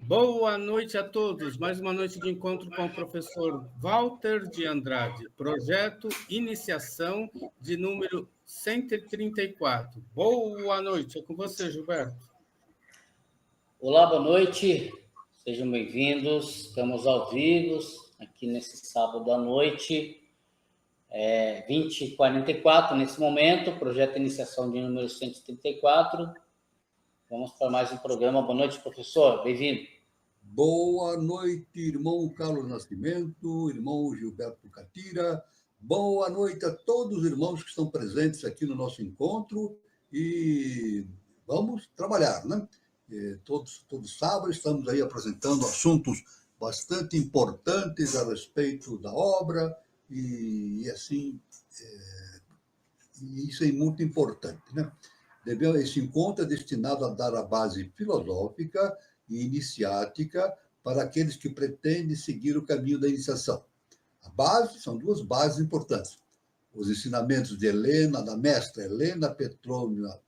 Boa noite a todos. Mais uma noite de encontro com o professor Walter de Andrade. Projeto Iniciação de número 134. Boa noite. É com você, Gilberto. Olá, boa noite. Sejam bem-vindos. Estamos ao vivo aqui nesse sábado à noite, 20h44 nesse momento. Projeto Iniciação de número 134. Vamos para mais um programa. Boa noite, professor. Bem-vindo. Boa noite, irmão Carlos Nascimento, irmão Gilberto Catira. Boa noite a todos os irmãos que estão presentes aqui no nosso encontro e vamos trabalhar, né? Todos sábado estamos aí apresentando assuntos bastante importantes a respeito da obra e assim, isso é muito importante, né? Esse encontro é destinado a dar a base filosófica e iniciática para aqueles que pretendem seguir o caminho da iniciação. A base, são duas bases importantes. Os ensinamentos de Helena, da mestra Helena Petrovna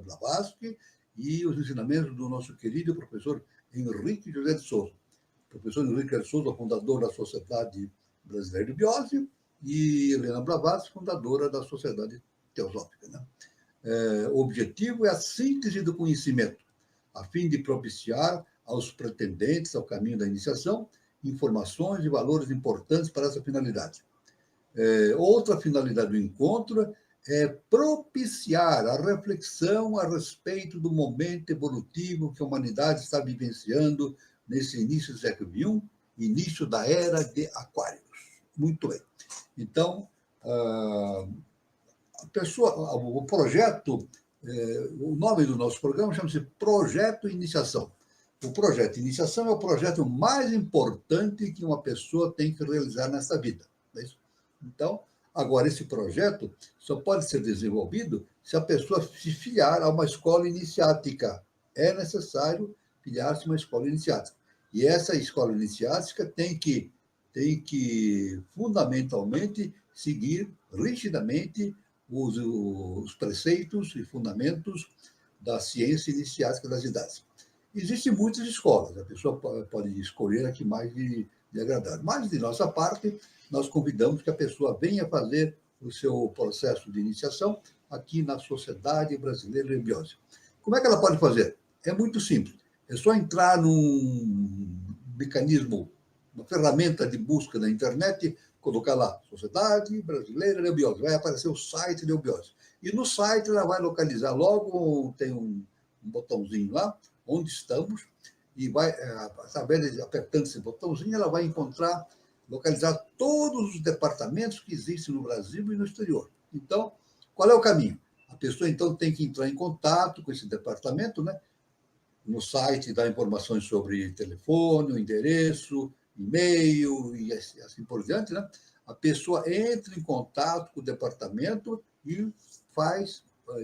Blavatsky, e os ensinamentos do nosso querido professor Henrique José de Souza. O professor Henrique José de Souza, fundador da Sociedade Brasileira de Biose, e Helena Blavatsky, fundadora da Sociedade Teosófica, né? O objetivo é a síntese do conhecimento, a fim de propiciar aos pretendentes ao caminho da iniciação informações e valores importantes para essa finalidade. Outra finalidade do encontro é propiciar a reflexão a respeito do momento evolutivo que a humanidade está vivenciando nesse início do século XXI, início da era de Aquários. Muito bem. Então, o projeto, o nome do nosso programa chama-se Projeto Iniciação. O projeto Iniciação é o projeto mais importante que uma pessoa tem que realizar nesta vida. Não é isso? Então, agora, esse projeto só pode ser desenvolvido se a pessoa se filiar a uma escola iniciática. É necessário filiar-se a uma escola iniciática. E essa escola iniciática tem que fundamentalmente, seguir rigidamente os preceitos e fundamentos da ciência iniciática das idades. Existem muitas escolas, a pessoa pode escolher a que mais lhe agradar. Mas, de nossa parte, nós convidamos que a pessoa venha fazer o seu processo de iniciação aqui na Sociedade Brasileira de Biose. Como é que ela pode fazer? É muito simples. É só entrar num mecanismo, uma ferramenta de busca na internet, colocar lá, Sociedade Brasileira de Eubiose, vai aparecer o site de Eubiose. E no site ela vai localizar logo, tem um botãozinho lá, onde estamos, e vai, através de apertando esse botãozinho, ela vai localizar todos os departamentos que existem no Brasil e no exterior. Então, qual é o caminho? A pessoa, então, tem que entrar em contato com esse departamento, né? No site dá informações sobre telefone, o endereço, e-mail e assim por diante, né? A pessoa entra em contato com o departamento e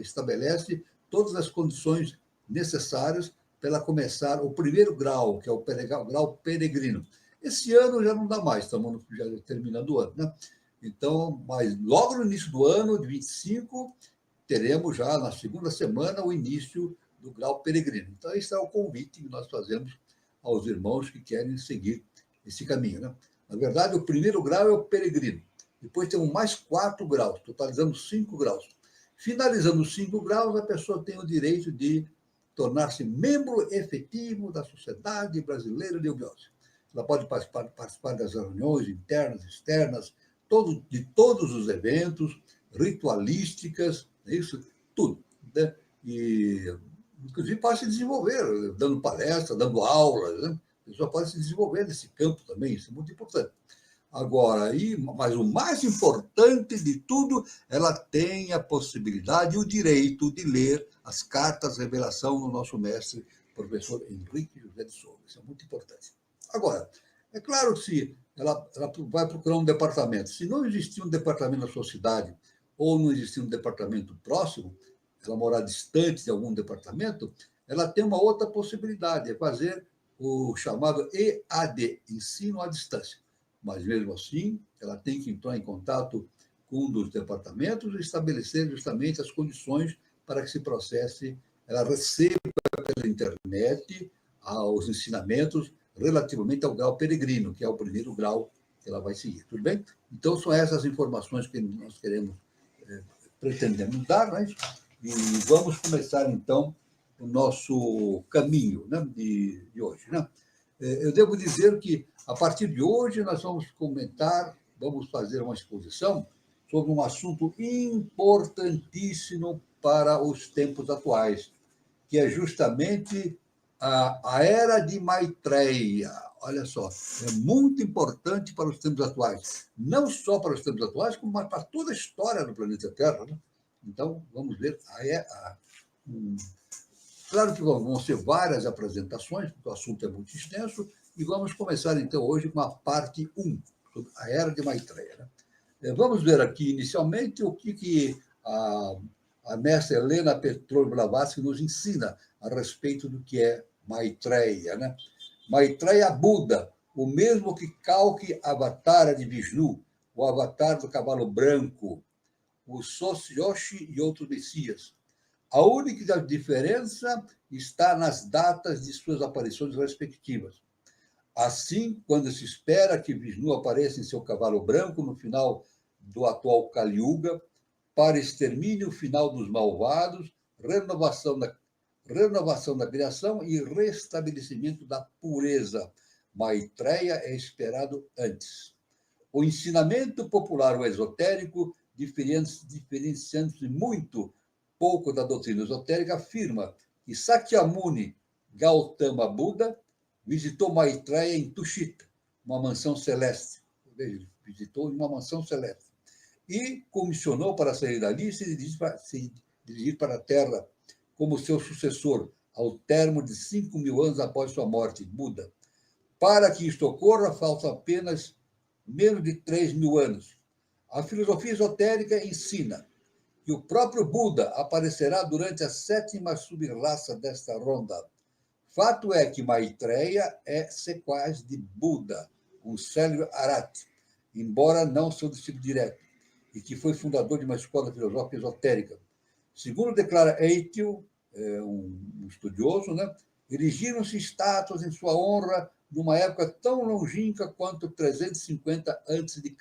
estabelece todas as condições necessárias para ela começar o primeiro grau, que é o grau peregrino. Esse ano já não dá mais, estamos já terminando o ano, né? Então, mas logo no início do ano, de 25, teremos já na segunda semana o início do grau peregrino. Então, esse é o convite que nós fazemos aos irmãos que querem seguir esse caminho, né? Na verdade, o primeiro grau é o peregrino. Depois temos mais 4 graus, totalizando 5 graus. Finalizando os 5 graus, a pessoa tem o direito de tornar-se membro efetivo da Sociedade Brasileira de Eubiose. Ela pode participar das reuniões internas, externas, de todos os eventos, ritualísticas, isso, tudo, né? E, inclusive, pode se desenvolver, dando palestra, dando aulas, né? A pessoa pode se desenvolver nesse campo também, isso é muito importante. Agora, mas o mais importante de tudo, ela tem a possibilidade e o direito de ler as cartas de revelação do nosso mestre, professor Henrique José de Souza. Isso é muito importante. Agora, é claro que se ela vai procurar um departamento, se não existir um departamento na sua cidade, ou não existir um departamento próximo, ela morar distante de algum departamento, ela tem uma outra possibilidade, é fazer o chamado EAD, Ensino à Distância. Mas, mesmo assim, ela tem que entrar em contato com um dos departamentos e estabelecer justamente as condições para que se processe, ela receba pela internet aos ensinamentos relativamente ao grau peregrino, que é o primeiro grau que ela vai seguir. Tudo bem? Então, são essas informações que nós pretendemos dar, né? E vamos começar, então, o nosso caminho, né, de hoje. Né? Eu devo dizer que, a partir de hoje, nós vamos fazer uma exposição sobre um assunto importantíssimo para os tempos atuais, que é justamente a era de Maitreya. Olha só, é muito importante para os tempos atuais. Não só para os tempos atuais, como para toda a história do planeta Terra. Né? Então, vamos ver. Claro que vão ser várias apresentações, porque o assunto é muito extenso, e vamos começar, então, hoje com a parte 1, sobre a era de Maitreya. Né? Vamos ver aqui, inicialmente, o que a mestra Helena Petrovna Blavatsky nos ensina a respeito do que é Maitreya. Né? Maitreya Buda, o mesmo que Kalki Avatara de Vishnu, o avatar do cavalo branco, o Sosyoshi e outros messias. A única diferença está nas datas de suas aparições respectivas. Assim, quando se espera que Vishnu apareça em seu cavalo branco no final do atual Kali Yuga, para extermínio final dos malvados, renovação da criação e restabelecimento da pureza. Maitreya é esperado antes. O ensinamento popular ou esotérico, diferenciando-se muito pouco da doutrina esotérica, afirma que Sakyamuni Gautama Buda visitou Maitreya em Tushita, uma mansão celeste. Ele visitou uma mansão celeste. E comissionou para sair dali e se dirigir para a Terra como seu sucessor, ao termo de 5.000 anos após sua morte, Buda. Para que isto ocorra, faltam apenas menos de 3.000 anos. A filosofia esotérica ensina que o próprio Buda aparecerá durante a 7ª subraça desta ronda. Fato é que Maitreya é sequaz de Buda, um célebre Arhat, embora não seu discípulo direto, e que foi fundador de uma escola filosófica esotérica. Segundo declara Eitel, um estudioso, né, erigiram-se estátuas em sua honra numa época tão longínqua quanto 350 a.C.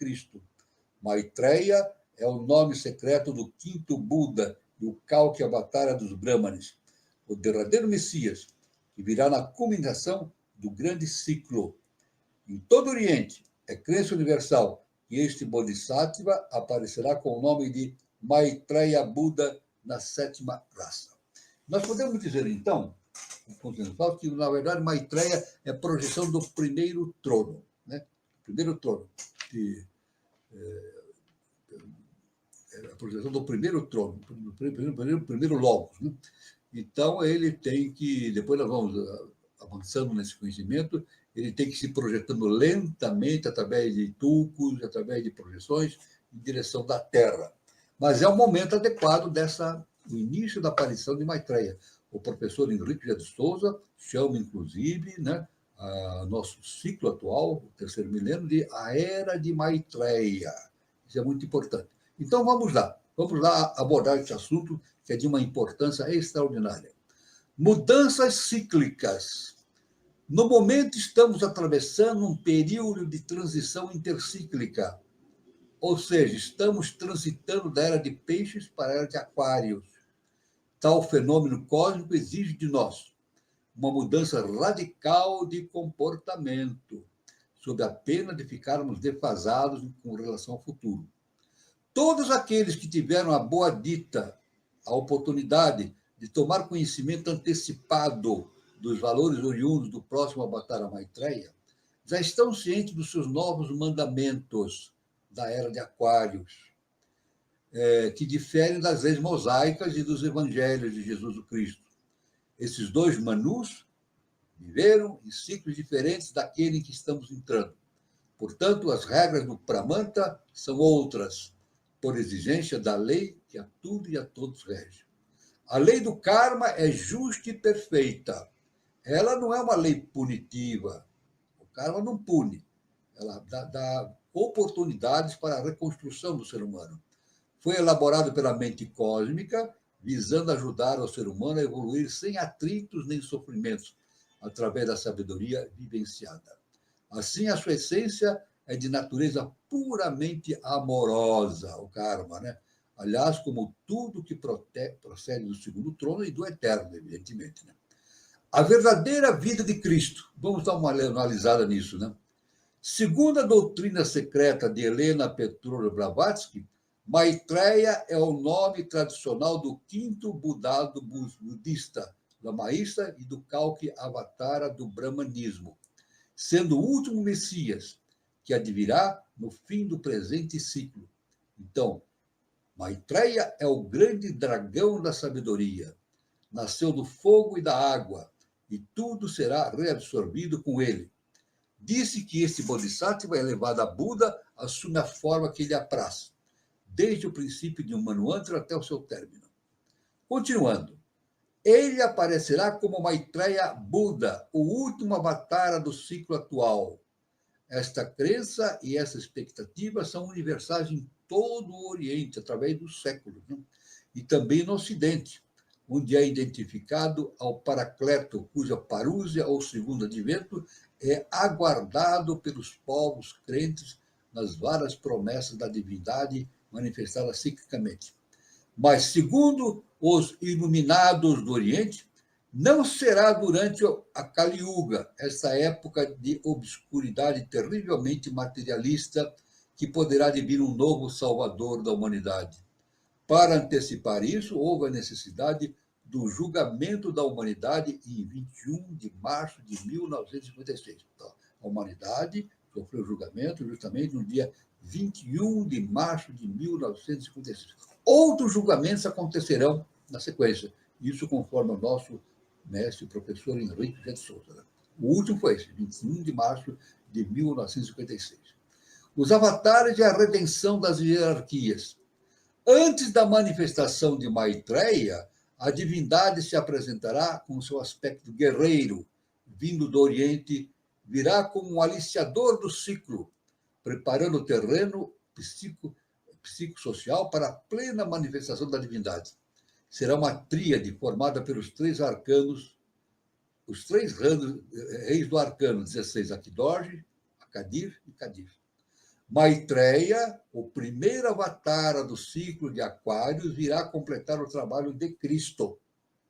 Maitreya é o nome secreto do 5º Buda e o Kalki Avatara dos Brahmanes, o derradeiro Messias, que virá na culminação do grande ciclo. Em todo o Oriente, é crença universal que este Bodhisattva aparecerá com o nome de Maitreya Buda na 7ª raça. Nós podemos dizer, então, que, na verdade, Maitreya é a projeção do primeiro trono. Né? Primeiro trono. A projeção do primeiro trono, do primeiro logos. Né? Então, ele tem que, depois nós vamos avançando nesse conhecimento, ele tem que se projetando lentamente, através de tulcos, através de projeções, em direção da Terra. Mas é o momento adequado do início da aparição de Maitreya. O professor Henrique de Souza chama, inclusive, né, nosso ciclo atual, o 3º milênio, de a Era de Maitreya. Isso é muito importante. Então, vamos lá abordar esse assunto, que é de uma importância extraordinária. Mudanças cíclicas. No momento, estamos atravessando um período de transição intercíclica, ou seja, estamos transitando da era de peixes para a era de aquários. Tal fenômeno cósmico exige de nós uma mudança radical de comportamento, sob a pena de ficarmos defasados com relação ao futuro. Todos aqueles que tiveram a boa dita, a oportunidade de tomar conhecimento antecipado dos valores oriundos do próximo Avatara Maitreya, já estão cientes dos seus novos mandamentos da era de Aquários, que diferem das leis mosaicas e dos evangelhos de Jesus Cristo. Esses dois manus viveram em ciclos diferentes daquele em que estamos entrando. Portanto, as regras do Pramanta são outras, por exigência da lei que a tudo e a todos rege. A lei do karma é justa e perfeita. Ela não é uma lei punitiva. O karma não pune. Ela dá oportunidades para a reconstrução do ser humano. Foi elaborado pela mente cósmica, visando ajudar o ser humano a evoluir sem atritos nem sofrimentos, através da sabedoria vivenciada. Assim, a sua essência é de natureza puramente amorosa, o karma, né? Aliás, como tudo que procede do segundo trono e do eterno, evidentemente, né? A verdadeira vida de Cristo. Vamos dar uma analisada nisso, né? Segundo a doutrina secreta de Helena Petrovna Blavatsky, Maitreya é o nome tradicional do quinto budado budista, lamaísta e do Kalki Avatara do Brahmanismo, sendo o último Messias, que advirá no fim do presente ciclo. Então, Maitreya é o grande dragão da sabedoria. Nasceu do fogo e da água, e tudo será reabsorvido com ele. Disse que este Bodhisattva, elevado a Buda, assume a forma que lhe apraz, desde o princípio de um Manvantara até o seu término. Continuando, ele aparecerá como Maitreya Buda, o último avatara do ciclo atual. Esta crença e essa expectativa são universais em todo o Oriente, através dos séculos, né? E também no Ocidente, onde é identificado ao Paracleto, cuja parúzia ou segundo advento é aguardado pelos povos crentes nas várias promessas da divindade manifestadas ciclicamente. Mas, segundo os iluminados do Oriente, não será durante a Kali Yuga, essa época de obscuridade terrivelmente materialista, que poderá vir um novo salvador da humanidade. Para antecipar isso, houve a necessidade do julgamento da humanidade em 21 de março de 1956. Então, a humanidade sofreu julgamento justamente no dia 21 de março de 1956. Outros julgamentos acontecerão na sequência. Isso conforme o nosso mestre, o professor Henrique de Souza. O último foi esse, 21 de março de 1956. Os avatares e a redenção das hierarquias. Antes da manifestação de Maitreya, a divindade se apresentará com seu aspecto guerreiro, vindo do Oriente, virá como um aliciador do ciclo, preparando o terreno psicossocial para a plena manifestação da divindade. Será uma tríade formada pelos três arcanos, os três reis do arcano 16, Akidorji, Akadir e Kadir. Maitreya, o primeiro avatara do ciclo de Aquários, virá completar o trabalho de Cristo.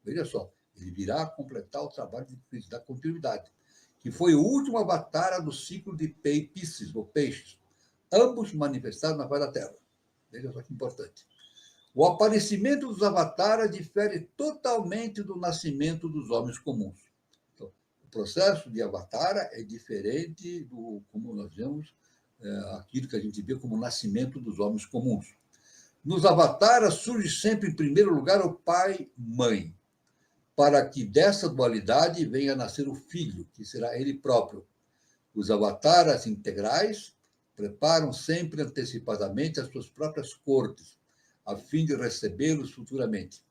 Veja só, ele virá completar o trabalho de Cristo, da continuidade, que foi o último avatara do ciclo de Piscis, ou Peixes, ambos manifestados na face da Terra. Veja só que importante. O aparecimento dos avataras difere totalmente do nascimento dos homens comuns. Então, o processo de avatara é diferente do como nós vemos aquilo que a gente vê como o nascimento dos homens comuns. Nos avataras surge sempre, em primeiro lugar, o pai-mãe, para que dessa dualidade venha a nascer o filho, que será ele próprio. Os avataras integrais preparam sempre antecipadamente as suas próprias cortes, a fim de recebê-los futuramente.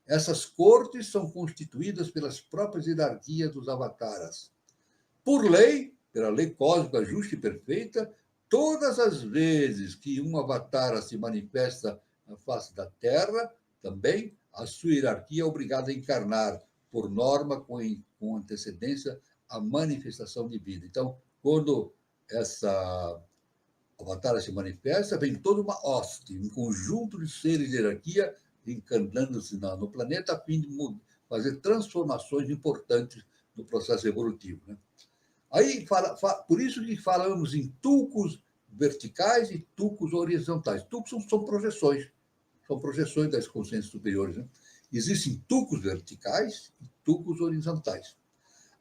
Essas cortes são constituídas pelas próprias hierarquias dos avataras. Por lei, pela lei cósmica justa e perfeita, todas as vezes que um avatara se manifesta na face da Terra, também a sua hierarquia é obrigada a encarnar, por norma, com antecedência, a manifestação divina. Então, quando essa avatara se manifesta, vem toda uma hoste, um conjunto de seres de hierarquia encarnando-se no planeta a fim de fazer transformações importantes no processo evolutivo, né? Aí, por isso que falamos em tulcos verticais e tulcos horizontais. Tulcos são projeções das consciências superiores, né? Existem tulcos verticais e tulcos horizontais.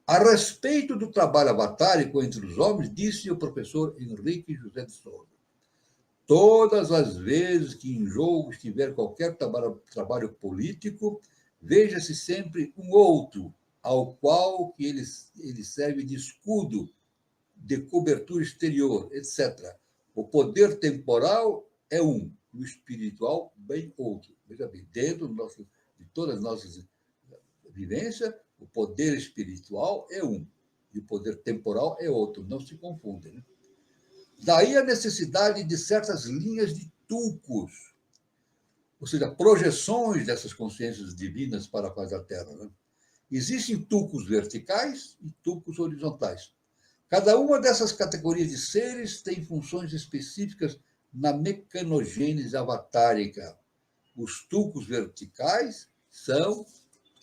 A respeito do trabalho avatárico entre os homens, disse o professor Henrique José de Souza: todas as vezes que em jogo estiver qualquer trabalho político, veja-se sempre um outro, ao qual que ele serve de escudo, de cobertura exterior, etc. O poder temporal é um, e o espiritual bem outro. Veja bem, dentro de todas as nossas vivências, o poder espiritual é um, e o poder temporal é outro. Não se confundem, né? Daí a necessidade de certas linhas de tulcos, ou seja, projeções dessas consciências divinas para a face da Terra, né? Existem tulcos verticais e tulcos horizontais. Cada uma dessas categorias de seres tem funções específicas na mecanogênese avatárica. Os tulcos verticais são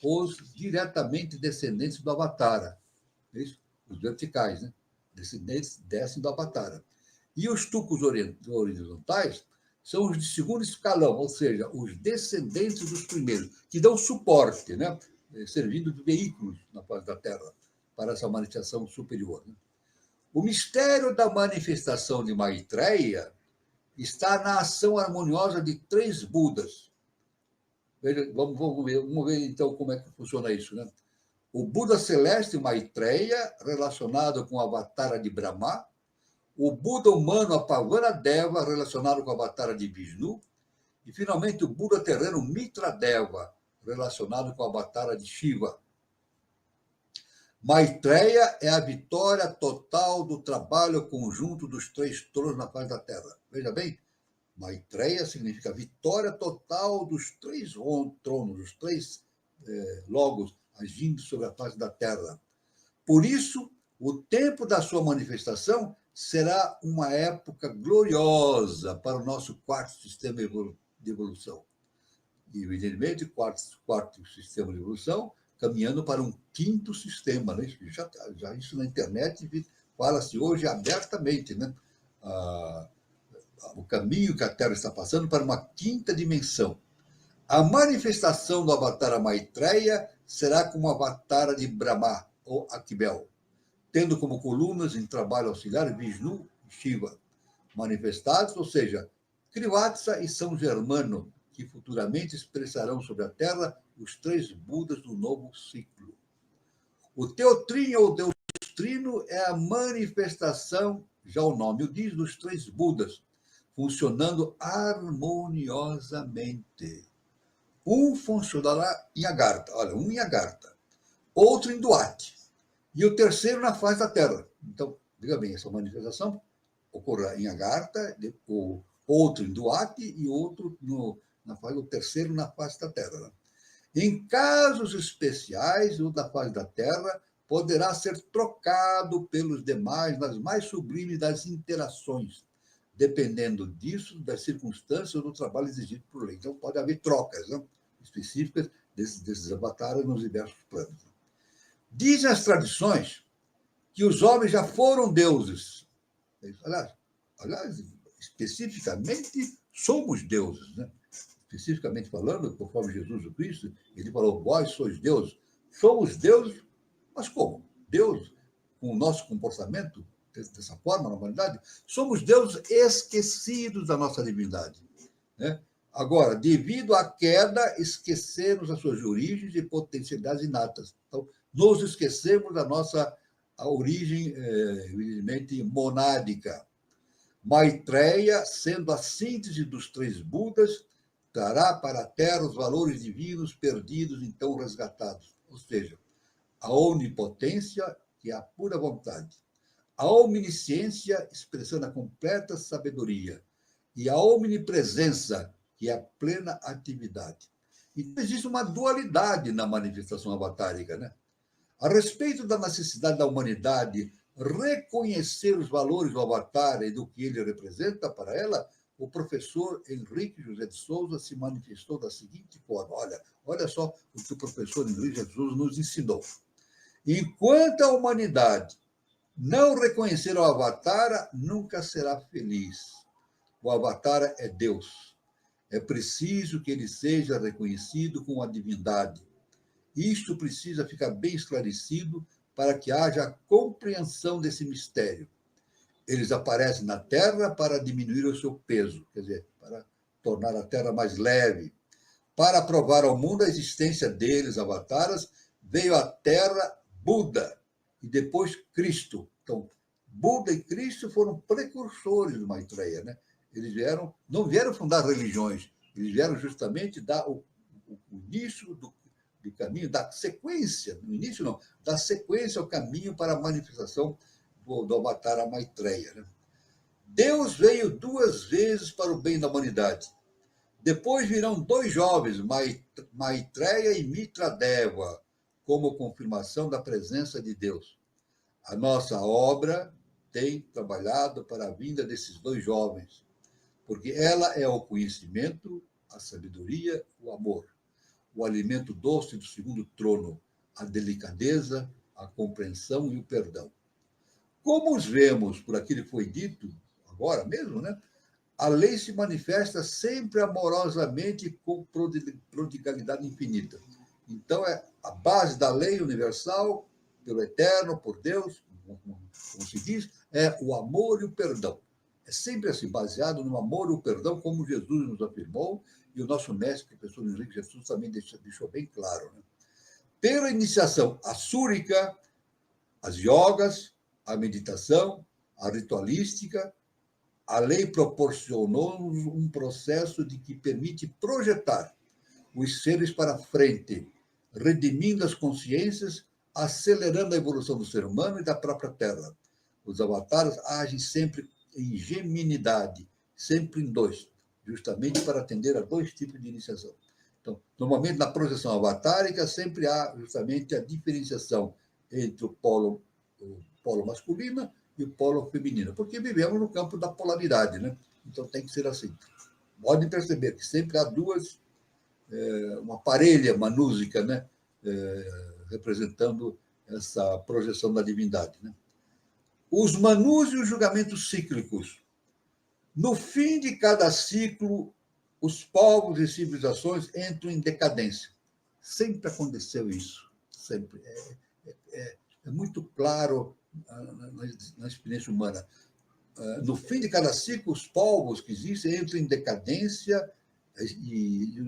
os diretamente descendentes do Avatara. Os verticais, né? Descendentes descem do Avatara. E os tulcos horizontais são os de segundo escalão, ou seja, os descendentes dos primeiros, que dão suporte, né? Servindo de veículos na face da Terra para essa manifestação superior. Né? O mistério da manifestação de Maitreya está na ação harmoniosa de 3 Budas. Veja, vamos ver então como é que funciona isso. Né? O Buda celeste Maitreya, relacionado com o Avatara de Brahma, o Buda humano Apavana Deva, relacionado com o Avatara de Vishnu, e, finalmente, o Buda terreno Mitra Deva, relacionado com o Avatara de Shiva. Maitreya é a vitória total do trabalho conjunto dos 3 tronos na face da Terra. Veja bem, Maitreya significa vitória total dos 3 tronos, dos 3 logos agindo sobre a face da Terra. Por isso, o tempo da sua manifestação será uma época gloriosa para o nosso 4º sistema de evolução. E, evidentemente, o quarto sistema de evolução caminhando para um 5º sistema. Né? Já isso na internet fala-se hoje abertamente, né? O caminho que a Terra está passando para uma 5ª dimensão. A manifestação do Avatara Maitreya será como o Avatara de Brahma, ou Akbel, tendo como colunas em trabalho auxiliar Vishnu e Shiva, manifestados, ou seja, Krivatsa e São Germano, que futuramente expressarão sobre a Terra os 3 Budas do novo ciclo. O Teotrino ou Deus Trino é a manifestação, já o nome o diz, dos 3 Budas, funcionando harmoniosamente. Um funcionará em Agartha, um em Agartha, outro em Duat, e o terceiro na face da Terra. Então, diga bem, essa manifestação ocorrerá em Agartha, o outro em Duat e outro o terceiro na face da Terra. Né? Em casos especiais, o da face da Terra poderá ser trocado pelos demais nas mais sublimes das interações, dependendo disso, das circunstâncias do trabalho exigido por lei. Então, pode haver trocas, né, específicas desses avatares nos diversos planos. Dizem as tradições que os homens já foram deuses. Aliás, especificamente, somos deuses, né? Especificamente falando, conforme Jesus o Cristo, ele falou, vós sois deuses. Somos deuses, mas como? Deus, com o nosso comportamento, dessa forma, na humanidade, somos deuses esquecidos da nossa divindade. Né? Agora, devido à queda, esquecemos as suas origens e potencialidades inatas. Então, nos esquecemos da nossa origem, evidentemente, monádica. Maitreya, sendo a síntese dos 3 Budas, trará para a Terra os valores divinos perdidos, então resgatados. Ou seja, a onipotência, que é a pura vontade, a omnisciência, expressando a completa sabedoria, e a omnipresença, que é a plena atividade. Então, existe uma dualidade na manifestação avatárica, né? A respeito da necessidade da humanidade reconhecer os valores do avatar e do que ele representa para ela, o professor Henrique José de Souza se manifestou da seguinte forma. Olha só o que o professor Henrique José de Souza nos ensinou. Enquanto a humanidade não reconhecer o avatar, nunca será feliz. O avatar é Deus. É preciso que ele seja reconhecido com a divindade. Isto precisa ficar bem esclarecido para que haja compreensão desse mistério. Eles aparecem na Terra para diminuir o seu peso, quer dizer, para tornar a Terra mais leve. Para provar ao mundo a existência deles, avataras, veio à Terra Buda e depois Cristo. Então, Buda e Cristo foram precursores do Maitreya, né? Eles não vieram fundar religiões, eles vieram justamente dar o início do caminho, da sequência, no início não, da sequência ao caminho para a manifestação do Avatara Maitreya. Né? Deus veio 2 vezes para o bem da humanidade. Depois virão 2 jovens, Maitreya e Mitradeva, como confirmação da presença de Deus. A nossa obra tem trabalhado para a vinda desses dois jovens, porque ela é o conhecimento, a sabedoria, o amor, o alimento doce do segundo trono, a delicadeza, a compreensão e o perdão. Como os vemos por aquilo que foi dito, agora mesmo, né? A lei se manifesta sempre amorosamente com prodigalidade infinita. Então, é a base da lei universal, pelo eterno, por Deus, como se diz, é o amor e o perdão. É sempre assim, baseado no amor e o perdão, como Jesus nos afirmou, e o nosso mestre, professor Henrique Jesus, também deixou bem claro. Né? Pela iniciação assúrica, as yogas, a meditação, a ritualística, a lei proporcionou-nos um processo de que permite projetar os seres para frente, redimindo as consciências, acelerando a evolução do ser humano e da própria Terra. Os avatares agem sempre em geminidade, sempre em dois, justamente para atender a dois tipos de iniciação. Então, normalmente, na projeção avatárica, sempre há justamente a diferenciação entre o polo masculino e o polo feminino, porque vivemos no campo da polaridade, né? Então tem que ser assim. Podem perceber que sempre há duas, uma parelha manúsica, né? Representando essa projeção da divindade, né? Os manus e os julgamentos cíclicos. No fim de cada ciclo, os povos e civilizações entram em decadência. Sempre aconteceu isso, sempre. É muito claro na experiência humana. No fim de cada ciclo, os povos que existem entram em decadência e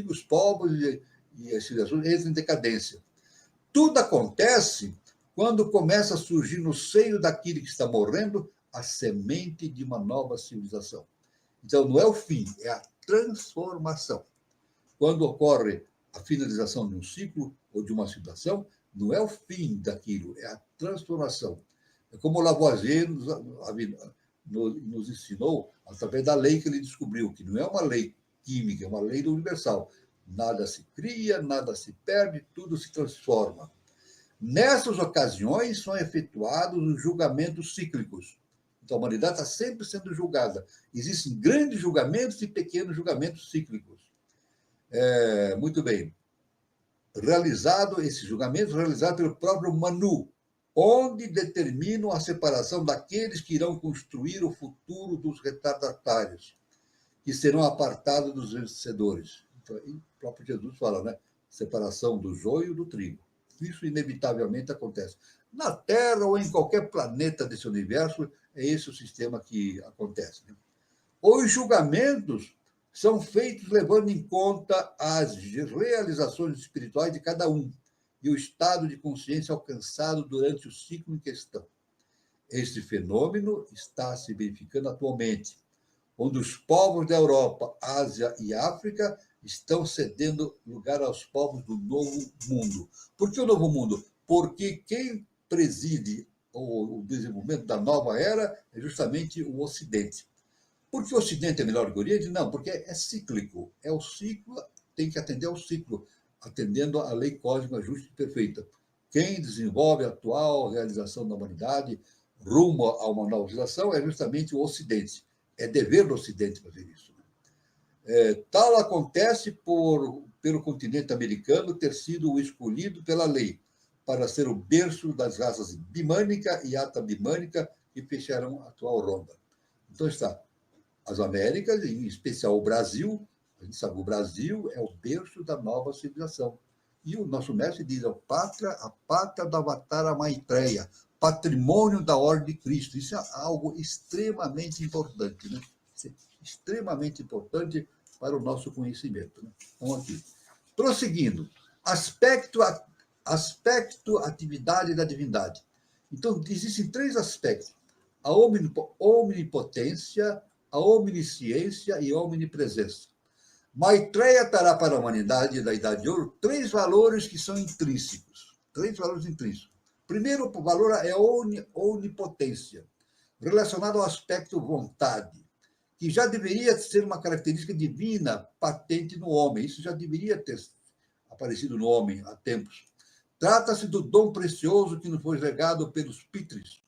os povos e as civilizações entram em decadência. Tudo acontece quando começa a surgir no seio daquele que está morrendo a semente de uma nova civilização. Então, não é o fim, é a transformação. Quando ocorre a finalização de um ciclo ou de uma civilização, não é o fim daquilo, é a transformação. É como o Lavoisier nos ensinou, através da lei que ele descobriu, que não é uma lei química, é uma lei do universal. Nada se cria, nada se perde, tudo se transforma. Nessas ocasiões são efetuados os julgamentos cíclicos. Então, a humanidade está sempre sendo julgada. Existem grandes julgamentos e pequenos julgamentos cíclicos. Muito bem. Esses julgamentos realizados pelo próprio Manu, onde determinam a separação daqueles que irão construir o futuro dos retardatários, que serão apartados dos vencedores. Então, o próprio Jesus fala, né? Separação do joio do trigo. Isso inevitavelmente acontece. Na Terra ou em qualquer planeta desse universo, é esse o sistema que acontece. Né? Os julgamentos são feitos levando em conta as realizações espirituais de cada um e o estado de consciência alcançado durante o ciclo em questão. Este fenômeno está se verificando atualmente, onde os povos da Europa, Ásia e África estão cedendo lugar aos povos do Novo Mundo. Por que o Novo Mundo? Porque quem preside o desenvolvimento da nova era é justamente o Ocidente. Por que o Ocidente é melhor que o Oriente? Não, porque é cíclico. É o ciclo, tem que atender ao ciclo, atendendo à lei cósmica justa e perfeita. Quem desenvolve a atual realização da humanidade rumo a uma nova civilização é justamente o Ocidente. É dever do Ocidente fazer isso. Tal acontece pelo continente americano ter sido o escolhido pela lei para ser o berço das raças bimânica e atabimânica que fecharão a atual ronda. Então está as Américas, em especial o Brasil. A gente sabe que o Brasil é o berço da nova civilização. E o nosso mestre diz, a pátria da Avatara Maitreya, patrimônio da Ordem de Cristo. Isso é algo extremamente importante, né? Extremamente importante para o nosso conhecimento. Né? Então, aqui. Prosseguindo. Aspecto, atividade da divindade. Então, existem três aspectos. A omnipotência, a omnisciência e a omnipresença. Maitreya trará para a humanidade da Idade de Ouro três valores que são intrínsecos. Três valores intrínsecos. Primeiro valor é a onipotência, relacionado ao aspecto vontade, que já deveria ser uma característica divina patente no homem. Isso já deveria ter aparecido no homem há tempos. Trata-se do dom precioso que nos foi legado pelos Pitris,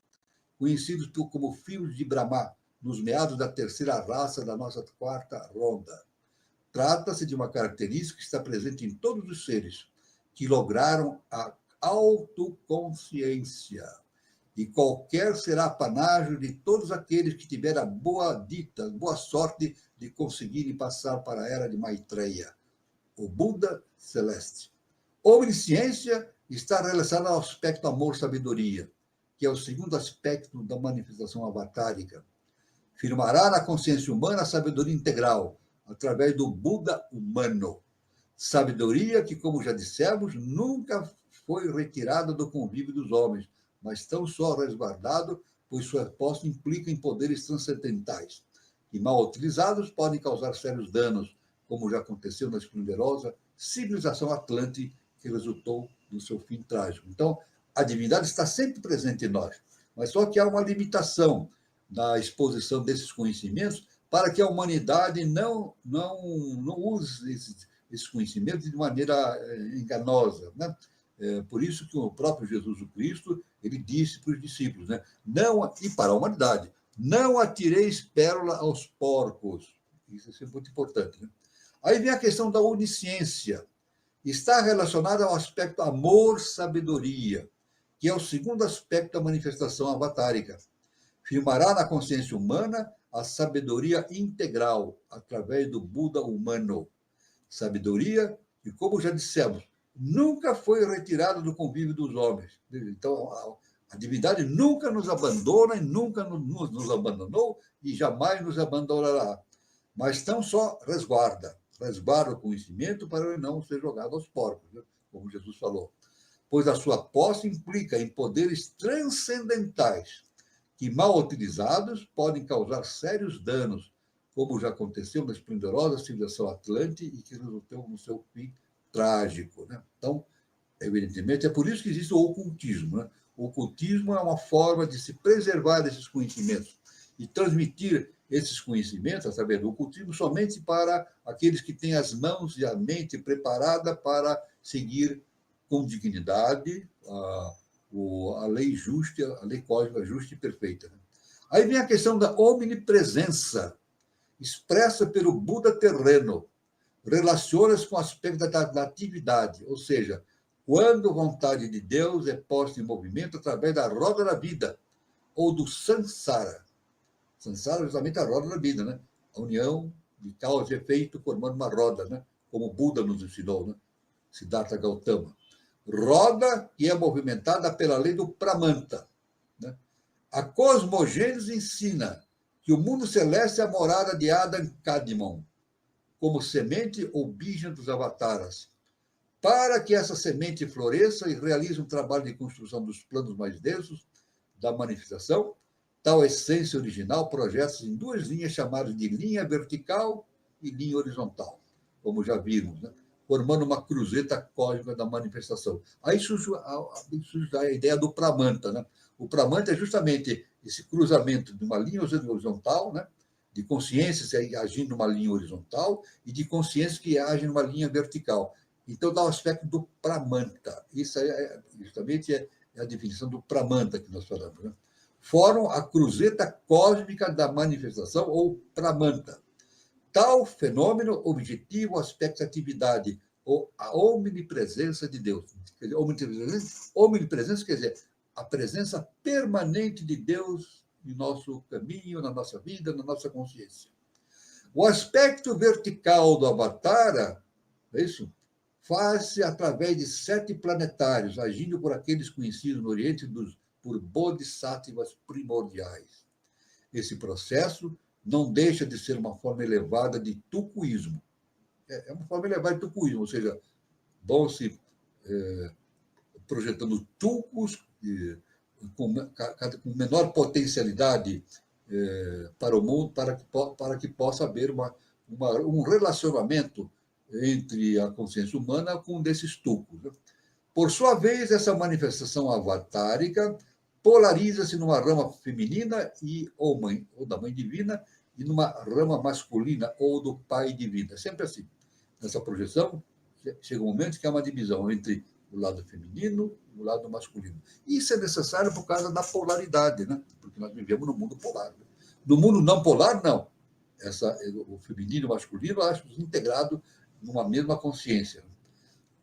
conhecidos como filhos de Brahma, nos meados da terceira raça da nossa quarta ronda. Trata-se de uma característica que está presente em todos os seres que lograram a autoconsciência. E qualquer será panágio de todos aqueles que tiveram a boa sorte de conseguirem passar para a era de Maitreya, o Buda celeste. Omnisciência está relacionada ao aspecto amor-sabedoria, que é o segundo aspecto da manifestação avatárica. Firmará na consciência humana a sabedoria integral, através do Buda humano. Sabedoria que, como já dissemos, nunca foi retirada do convívio dos homens, mas tão só resguardado, pois sua posse implica em poderes transcendentais, que, mal utilizados, podem causar sérios danos, como já aconteceu na esplendorosa civilização Atlante, que resultou no seu fim trágico. Então, a divindade está sempre presente em nós, mas só que há uma limitação na exposição desses conhecimentos para que a humanidade não use esses conhecimentos de maneira enganosa, né? Por isso que o próprio Jesus Cristo ele disse para os discípulos, né? E para a humanidade, não atireis pérola aos porcos. Isso é muito importante, né? Aí vem a questão da onisciência. Está relacionada ao aspecto amor-sabedoria, que é o segundo aspecto da manifestação avatárica. Firmará na consciência humana a sabedoria integral, através do Buda humano. Sabedoria que, como já dissemos, nunca foi retirada do convívio dos homens. Então, a divindade nunca nos abandona e nunca nos abandonou e jamais nos abandonará. Mas tão só resguarda o conhecimento para ele não ser jogado aos porcos, né? Como Jesus falou. Pois a sua posse implica em poderes transcendentais que, mal utilizados, podem causar sérios danos, como já aconteceu na esplendorosa civilização Atlante e que resultou no seu fim trágico, né? Então, evidentemente, é por isso que existe o ocultismo, né? O ocultismo é uma forma de se preservar desses conhecimentos e transmitir esses conhecimentos, através do ocultismo, somente para aqueles que têm as mãos e a mente preparada para seguir com dignidade a lei justa, a lei cósmica justa e perfeita. Aí vem a questão da omnipresença, expressa pelo Buda terreno, relaciona-se com o aspecto da atividade, ou seja, quando a vontade de Deus é posta em movimento através da roda da vida, ou do samsara. Samsara é justamente a roda da vida, né? A união de causa e efeito formando uma roda, né? Como o Buda nos ensinou, né? Siddhartha Gautama. Roda que é movimentada pela lei do Pramanta, né? A cosmogênese ensina que o mundo celeste é a morada de Adam Kadmon, como semente ou bija dos avataras. Para que essa semente floresça e realize um trabalho de construção dos planos mais densos da manifestação, tal essência original projeta-se em duas linhas chamadas de linha vertical e linha horizontal, como já vimos, né? Formando uma cruzeta cósmica da manifestação. Aí surge a ideia do Pramanta, né? O Pramanta é justamente esse cruzamento de uma linha horizontal, né? De consciências agindo numa linha horizontal e de consciências que agem numa linha vertical. Então, dá o aspecto do Pramanta. Isso justamente é a definição do Pramanta que nós falamos, né? Formam a cruzeta cósmica da manifestação, ou Pramanta. Tal fenômeno objetivo o aspecto da atividade, ou a omnipresença de Deus. Quer dizer, omnipresença quer dizer a presença permanente de Deus em nosso caminho, na nossa vida, na nossa consciência. O aspecto vertical do Avatara, é isso? Faz-se através de 7 planetários, agindo por aqueles conhecidos no Oriente por bodhisattvas primordiais. Esse processo não deixa de ser uma forma elevada de tucuísmo. É uma forma elevada de tucuísmo, ou seja, vão-se projetando tucos com menor potencialidade para o mundo, para que possa haver um relacionamento entre a consciência humana com um desses tucos, né? Por sua vez, essa manifestação avatárica polariza-se numa rama feminina ou da mãe divina e numa rama masculina ou do pai divino. É sempre assim. Nessa projeção, chega um momento que há uma divisão entre o lado feminino e o lado masculino. Isso é necessário por causa da polaridade, né? Porque nós vivemos no mundo polar. Né? No mundo não polar, não. O feminino e o masculino, eu acho integrado numa mesma consciência.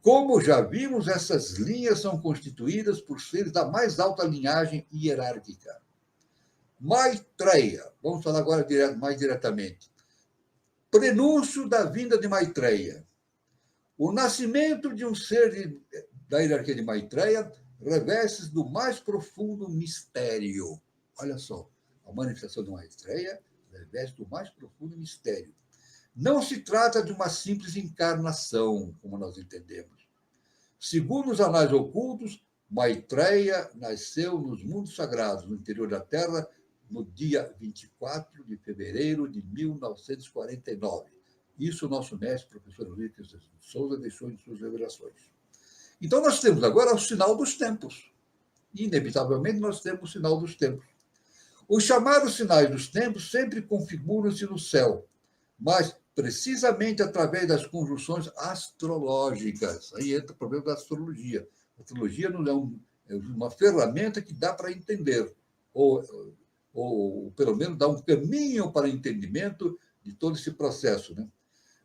Como já vimos, essas linhas são constituídas por seres da mais alta linhagem hierárquica. Maitreya, vamos falar agora mais diretamente. Prenúncio da vinda de Maitreya. O nascimento de um ser da hierarquia de Maitreya reveste-se do mais profundo mistério. Olha só, a manifestação de Maitreya reveste do mais profundo mistério. Não se trata de uma simples encarnação, como nós entendemos. Segundo os anais ocultos, Maitreya nasceu nos mundos sagrados, no interior da Terra, no dia 24 de fevereiro de 1949. Isso o nosso mestre, professor Luiz de Souza, deixou em suas revelações. Então, nós temos agora o sinal dos tempos. Inevitavelmente, nós temos o sinal dos tempos. Os chamados sinais dos tempos sempre configuram-se no céu, mas precisamente através das conjunções astrológicas. Aí entra o problema da astrologia. A astrologia não é uma ferramenta que dá para entender, ou pelo menos dá um caminho para entendimento de todo esse processo. Né?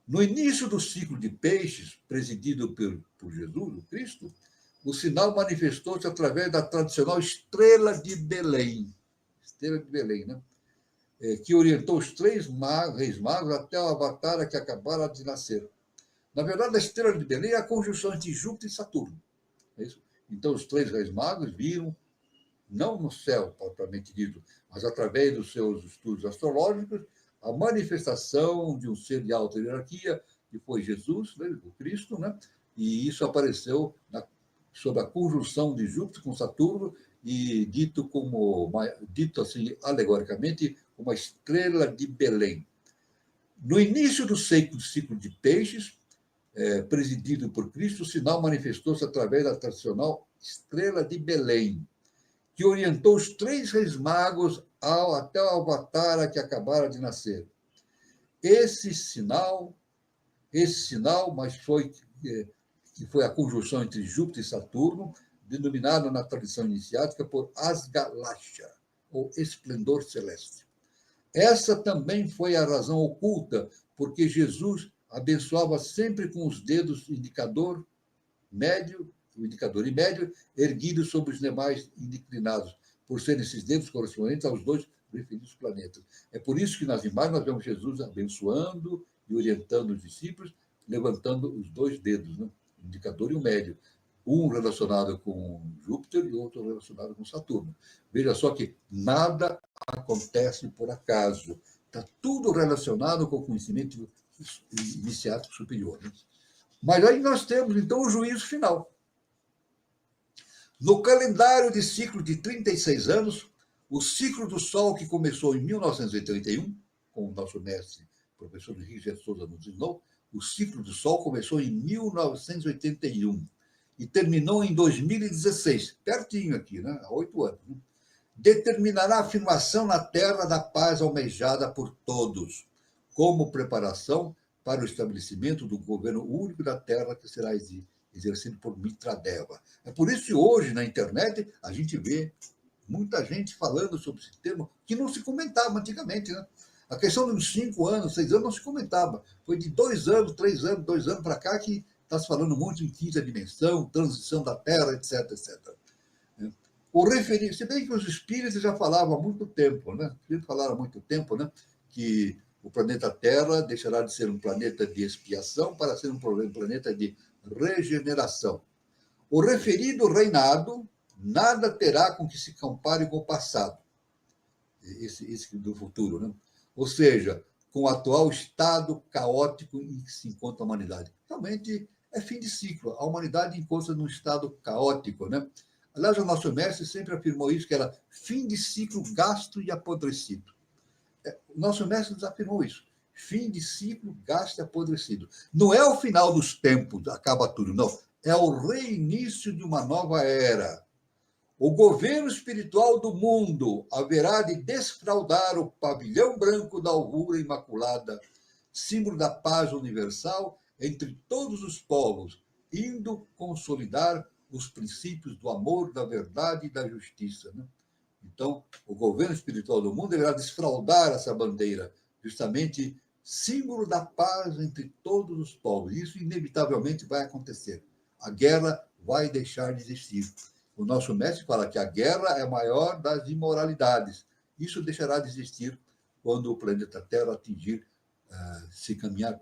No início do ciclo de peixes, presidido por Jesus, o Cristo, o sinal manifestou-se através da tradicional estrela de Belém. Estrela de Belém, né? Que orientou os três reis magos até o avatar que acabara de nascer. Na verdade, a estrela de Belém é a conjunção entre Júpiter e Saturno. É isso? Então, os três reis magos viram, não no céu, propriamente dito, mas através dos seus estudos astrológicos, a manifestação de um ser de alta hierarquia, que foi Jesus, né, o Cristo, né? E isso apareceu sob a conjunção de Júpiter com Saturno e dito assim, alegoricamente, uma estrela de Belém. No início do ciclo de peixes, presidido por Cristo, o sinal manifestou-se através da tradicional estrela de Belém, que orientou os três reis magos até o avatar que acabara de nascer. Esse sinal, mas que foi a conjunção entre Júpiter e Saturno, denominado na tradição iniciática por Asgalasha, ou esplendor celeste. Essa também foi a razão oculta porque Jesus abençoava sempre com os dedos indicador e médio, erguidos sobre os demais inclinados, por serem esses dedos correspondentes aos dois referidos planetas. É por isso que nas imagens nós vemos Jesus abençoando e orientando os discípulos, levantando os dois dedos, né? O indicador e o médio. Um relacionado com Júpiter e outro relacionado com Saturno. Veja só que nada acontece por acaso. Está tudo relacionado com o conhecimento iniciático superior. Né? Mas aí nós temos, então, o juízo final. No calendário de ciclo de 36 anos, o ciclo do Sol, que começou em 1981, como o nosso mestre, professor Henrique de Souza, nos ensinou, o ciclo do Sol começou em 1981 e terminou em 2016, pertinho aqui, né? Há 8 anos. Né? Determinará a afirmação na Terra da paz almejada por todos, como preparação para o estabelecimento do governo único da Terra, que será exercido por Mitradeva. É por isso que hoje, na internet, a gente vê muita gente falando sobre esse termo que não se comentava antigamente. Né? A questão dos 5 anos, 6 anos não se comentava. Foi de 2 anos, 3 anos, 2 anos para cá que está se falando muito em quinta dimensão, transição da Terra, etc, etc. Se bem que os espíritos já falavam há muito tempo, né? Os espíritos falaram há muito tempo, né? Que o planeta Terra deixará de ser um planeta de expiação para ser um planeta de regeneração. O referido reinado nada terá com que se compare com o passado, esse do futuro, né? Ou seja, com o atual estado caótico em que se encontra a humanidade. Realmente é fim de ciclo. A humanidade encontra num estado caótico, né? Aliás, o nosso mestre sempre afirmou isso, que era fim de ciclo gasto e apodrecido. O nosso mestre nos afirmou isso. Fim de ciclo gasto e apodrecido. Não é o final dos tempos, acaba tudo, não. É o reinício de uma nova era. O governo espiritual do mundo haverá de desfraldar o pavilhão branco da alvura imaculada, símbolo da paz universal entre todos os povos, indo consolidar os princípios do amor, da verdade e da justiça. Né? Então, o governo espiritual do mundo deverá desfraldar essa bandeira, justamente símbolo da paz entre todos os povos. Isso inevitavelmente vai acontecer. A guerra vai deixar de existir. O nosso mestre fala que a guerra é a maior das imoralidades. Isso deixará de existir quando o planeta Terra atingir, se encaminhar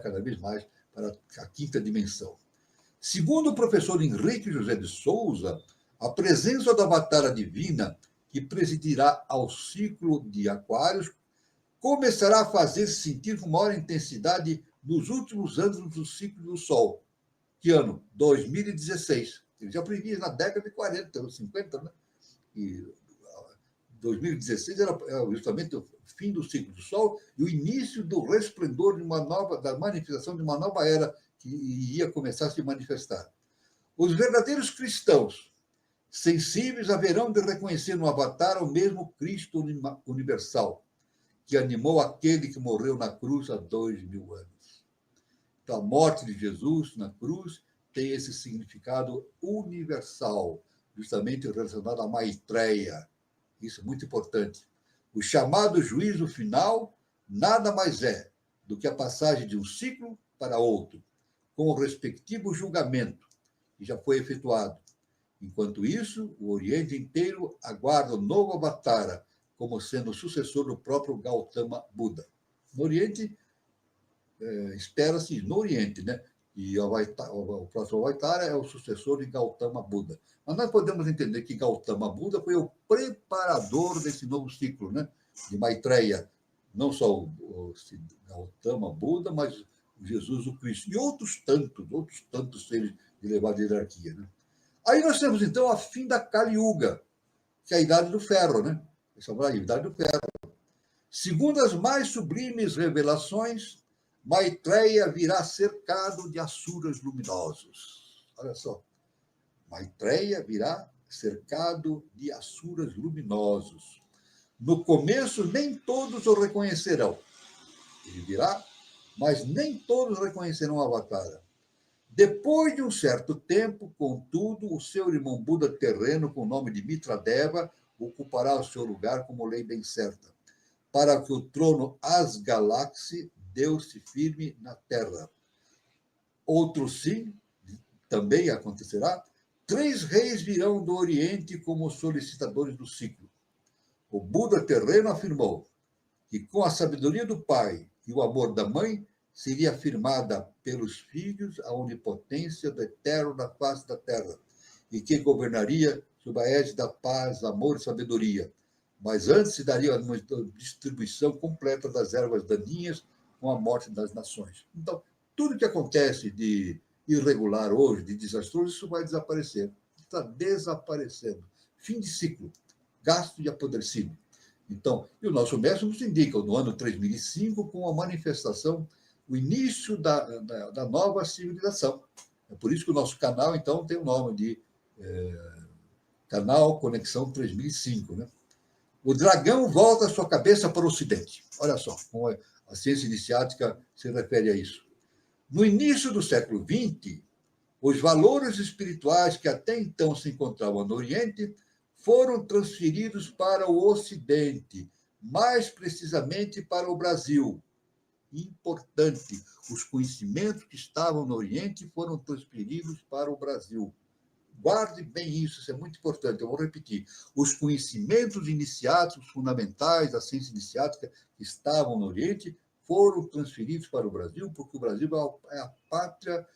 cada vez mais para a quinta dimensão. Segundo o professor Henrique José de Souza, a presença da Avatara Divina, que presidirá ao ciclo de Aquários, começará a fazer-se sentir com maior intensidade nos últimos anos do ciclo do Sol. Que ano? 2016. Ele já previa na década de 40, 50, né? E 2016 era justamente o fim do ciclo do Sol e o início do resplendor da manifestação de uma nova era que iria começar a se manifestar. Os verdadeiros cristãos sensíveis haverão de reconhecer no Avatar o mesmo Cristo universal, que animou aquele que morreu na cruz há 2000 anos. Então, a morte de Jesus na cruz tem esse significado universal, justamente relacionado à Maitreya. Isso é muito importante. O chamado juízo final nada mais é do que a passagem de um ciclo para outro, com o respectivo julgamento, que já foi efetuado. Enquanto isso, o Oriente inteiro aguarda o novo Avatara, como sendo o sucessor do próprio Gautama Buda. No Oriente, espera-se no Oriente, né? E o próximo Avatara é o sucessor de Gautama Buda. Mas nós podemos entender que Gautama Buda foi o preparador desse novo ciclo, né? De Maitreya. Não só o Gautama Buda, mas o Jesus o Cristo. E outros tantos seres de elevada hierarquia, né? Aí nós temos, então, a fim da Kali Yuga, que é a Idade do Ferro, né? A Idade do Ferro. Segundo as mais sublimes revelações, Maitreya virá cercado de asuras luminosos. Olha só. Maitreya virá cercado de asuras luminosos. No começo, nem todos o reconhecerão. Ele virá, mas nem todos reconhecerão o Avatara. Depois de um certo tempo, contudo, o seu irmão Buda terreno, com o nome de Mitradeva, ocupará o seu lugar como lei bem certa, para que o trono Asgalaxi Deus-se firme na terra. Outro sim, também acontecerá, 3 reis virão do Oriente como solicitadores do ciclo. O Buda terreno afirmou que com a sabedoria do pai e o amor da mãe, seria afirmada pelos filhos a onipotência do eterno na face da terra, e que governaria sob a égide da paz, amor e sabedoria. Mas antes se daria uma distribuição completa das ervas daninhas com a morte das nações. Então, tudo que acontece de irregular hoje, de desastroso, isso vai desaparecer. Está desaparecendo. Fim de ciclo. Gasto e apodrecido. Então, e o nosso mestre nos indica, no ano 3005, com a manifestação, o início da nova civilização. É por isso que o nosso canal, então, tem o nome de Canal Conexão 3005. Né? O dragão volta a sua cabeça para o Ocidente. Olha só como a ciência iniciática se refere a isso. No início do século XX, os valores espirituais que até então se encontravam no Oriente foram transferidos para o Ocidente, mais precisamente para o Brasil. Importante, os conhecimentos que estavam no Oriente foram transferidos para o Brasil. Guarde bem isso, isso é muito importante, eu vou repetir. Os conhecimentos iniciáticos fundamentais da ciência iniciática que estavam no Oriente foram transferidos para o Brasil, porque o Brasil é a pátria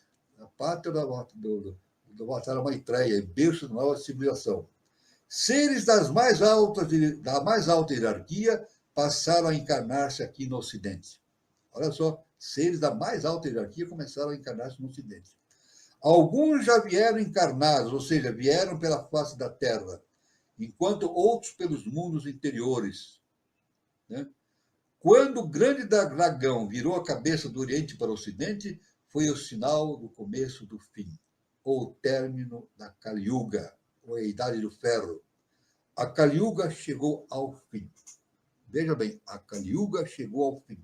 do Avatara Maitreya, berço da nova civilização. Seres da mais alta hierarquia passaram a encarnar-se aqui no Ocidente. Olha só, seres da mais alta hierarquia começaram a encarnar-se no Ocidente. Alguns já vieram encarnados, ou seja, vieram pela face da Terra, enquanto outros pelos mundos interiores. Né? Quando o grande dragão virou a cabeça do Oriente para o Ocidente, foi o sinal do começo do fim, ou o término da Kali Yuga, ou a Idade do Ferro. A Kali Yuga chegou ao fim. Veja bem, a Kali Yuga chegou ao fim.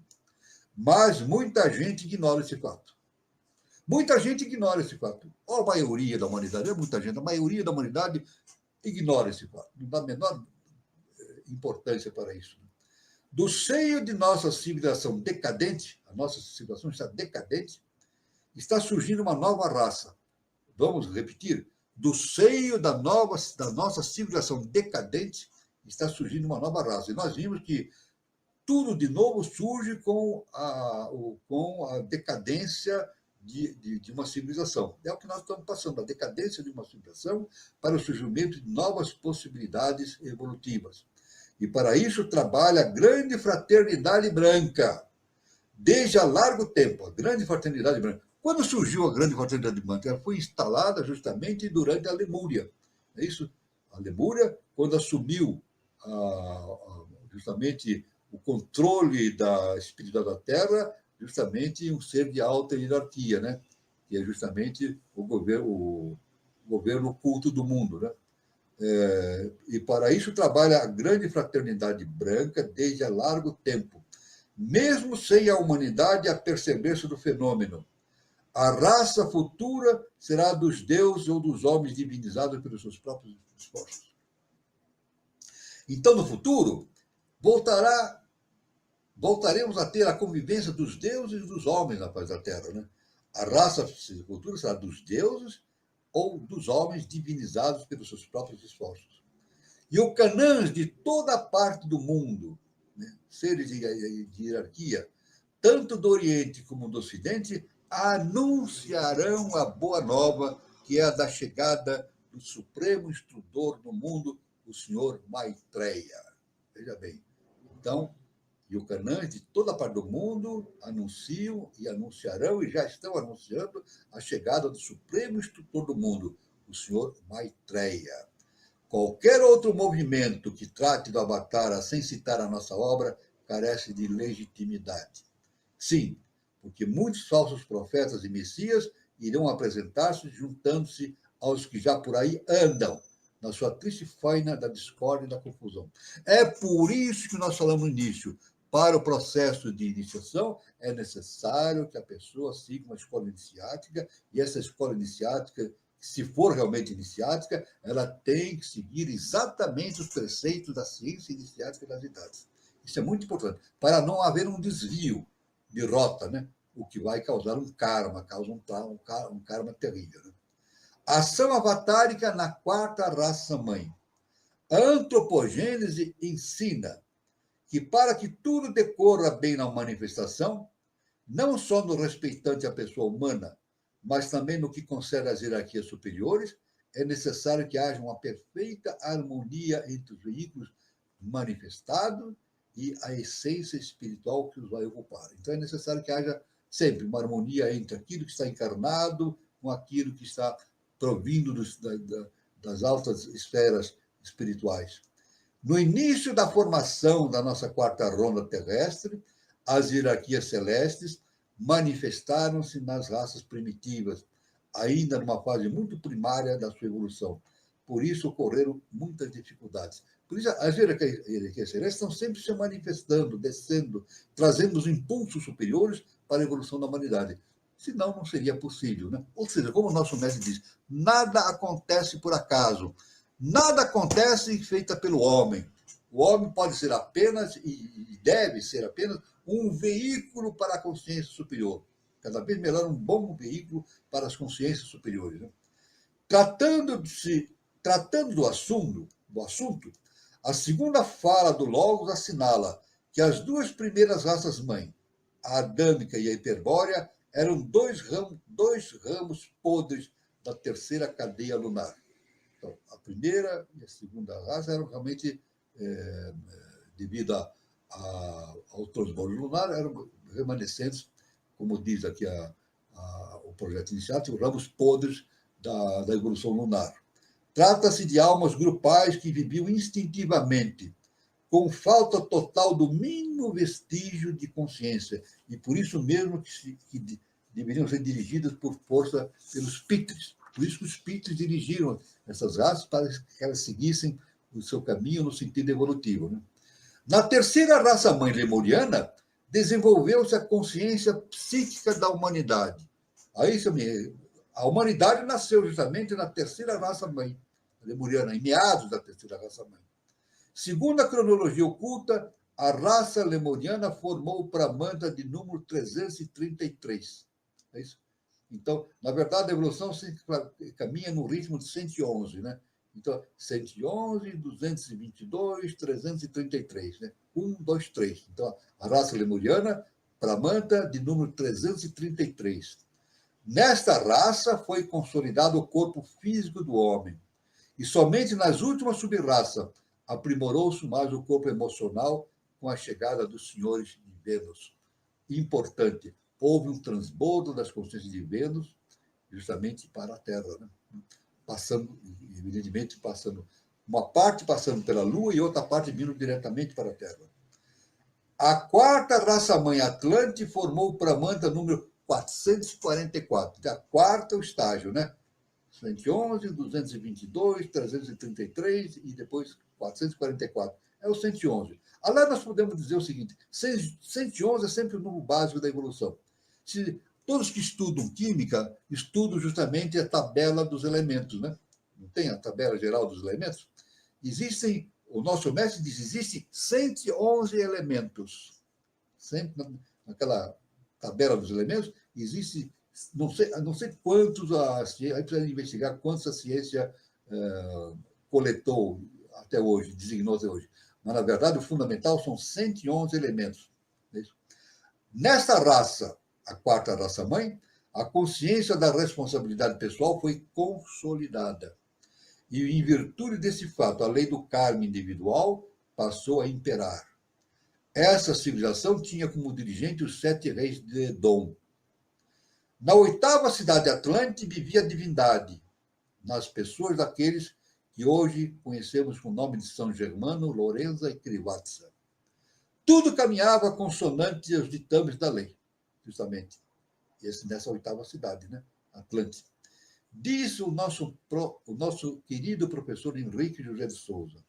Mas muita gente ignora esse fato. Muita gente ignora esse fato. Ou a maioria da humanidade, não é muita gente, a maioria da humanidade ignora esse fato. Não dá a menor importância para isso. Do seio de nossa civilização decadente, a nossa civilização está decadente, está surgindo uma nova raça. Vamos repetir. Do seio da nossa civilização decadente, está surgindo uma nova raça. E nós vimos que tudo de novo surge com a decadência de uma civilização. É o que nós estamos passando, a decadência de uma civilização para o surgimento de novas possibilidades evolutivas. E para isso trabalha a grande fraternidade branca, desde há largo tempo, a grande fraternidade branca. Quando surgiu a grande fraternidade branca? Ela foi instalada justamente durante a Lemúria. É isso? A Lemúria, quando assumiu justamente o controle da espiritualidade da Terra, justamente um ser de alta hierarquia, né? Que é justamente o governo oculto do mundo, né? E para isso trabalha a grande fraternidade branca desde há largo tempo, mesmo sem a humanidade aperceber-se do fenômeno. A raça futura será dos deuses ou dos homens divinizados pelos seus próprios esforços. Então, no futuro, voltaremos a ter a convivência dos deuses e dos homens na face da Terra, né? A raça futura será dos deuses ou dos homens divinizados pelos seus próprios esforços. E o Canaãs de toda parte do mundo, né, seres de hierarquia, tanto do Oriente como do Ocidente, anunciarão a boa nova, que é a da chegada do supremo instrutor do mundo, o senhor Maitreya. Veja bem. Então, e o Canaãs de toda parte do mundo anunciam e anunciarão, e já estão anunciando, a chegada do supremo instrutor do mundo, o senhor Maitreya. Qualquer outro movimento que trate do Avatara sem citar a nossa obra carece de legitimidade. Sim, porque muitos falsos profetas e messias irão apresentar-se juntando-se aos que já por aí andam, na sua triste faina da discórdia e da confusão. É por isso que nós falamos no início. Para o processo de iniciação, é necessário que a pessoa siga uma escola iniciática, e essa escola iniciática, se for realmente iniciática, ela tem que seguir exatamente os preceitos da ciência iniciática das idades. Isso é muito importante, para não haver um desvio de rota, né? O que vai causar um karma, causa um karma terrível. Né? Ação avatárica na quarta raça-mãe. A antropogênese ensina que para que tudo decorra bem na manifestação, não só no respeitante à pessoa humana, mas também no que concerne às hierarquias superiores, é necessário que haja uma perfeita harmonia entre os veículos manifestados e a essência espiritual que os vai ocupar. Então, é necessário que haja sempre uma harmonia entre aquilo que está encarnado com aquilo que está provindo das altas esferas espirituais. No início da formação da nossa quarta ronda terrestre, as hierarquias celestes manifestaram-se nas raças primitivas, ainda numa fase muito primária da sua evolução. Por isso ocorreram muitas dificuldades. Por isso as hierarquias celestes estão sempre se manifestando, descendo, trazendo os impulsos superiores para a evolução da humanidade. Senão não seria possível, né? Ou seja, como o nosso mestre diz, nada acontece por acaso. Nada acontece feita pelo homem. O homem pode ser apenas, e deve ser apenas, um veículo para a consciência superior. Cada vez melhor, um bom veículo para as consciências superiores. Né? Tratando do assunto, a segunda fala do Logos assinala que as duas primeiras raças-mãe, a adâmica e a hiperbórea, eram dois ramos podres da terceira cadeia lunar. Então, a primeira e a segunda raça eram realmente, devido ao transbordo lunar, eram remanescentes, como diz aqui o projeto iniciático, ramos podres da evolução lunar. Trata-se de almas grupais que viviam instintivamente, com falta total do mínimo vestígio de consciência, e por isso mesmo que deveriam ser dirigidas por força pelos pitres. Por isso que os pitres dirigiram essas raças para que elas seguissem o seu caminho no sentido evolutivo. Né? Na terceira raça-mãe lemuriana, desenvolveu-se a consciência psíquica da humanidade. Aí a humanidade nasceu justamente na terceira raça-mãe, lemuriana, em meados da terceira raça-mãe. Segundo a cronologia oculta, a raça lemuriana formou o Pramanta de número 333. É isso? Então, na verdade, a evolução caminha no ritmo de 111, né? Então, 111, 222, 333, né? 1, 2, 3. Então, a raça lemuriana, Pramanta, de número 333. Nesta raça foi consolidado o corpo físico do homem. E somente nas últimas sub-raças aprimorou-se mais o corpo emocional com a chegada dos senhores de Vênus. Importante, houve um transbordo das consciências de Vênus justamente para a Terra, né? Passando, evidentemente, uma parte passando pela Lua e outra parte vindo diretamente para a Terra. A quarta raça-mãe Atlante formou o Pramanta número 444, a quarta estágio, né? 111, 222, 333 e depois 444. É o 111. Lá nós podemos dizer o seguinte: 111 é sempre o número básico da evolução. Todos que estudam química estudam justamente a tabela dos elementos, né? Não tem a tabela geral dos elementos? O nosso mestre diz, existem 111 elementos. Sempre naquela tabela dos elementos, existe, não sei quantos, aí precisa investigar quantos a ciência coletou até hoje, designou até hoje. Mas, na verdade, o fundamental são 111 elementos. Nesta raça, a quarta raça-mãe, a consciência da responsabilidade pessoal foi consolidada. E, em virtude desse fato, a lei do karma individual passou a imperar. Essa civilização tinha como dirigente os 7 reis de Edom. Na oitava cidade Atlante vivia a divindade, nas pessoas daqueles que hoje conhecemos com o nome de São Germano, Lorenza e Krivatsa. Tudo caminhava consonante aos ditames da lei, justamente. Nessa oitava cidade, né? Atlante. Diz o nosso querido professor Henrique José de Souza.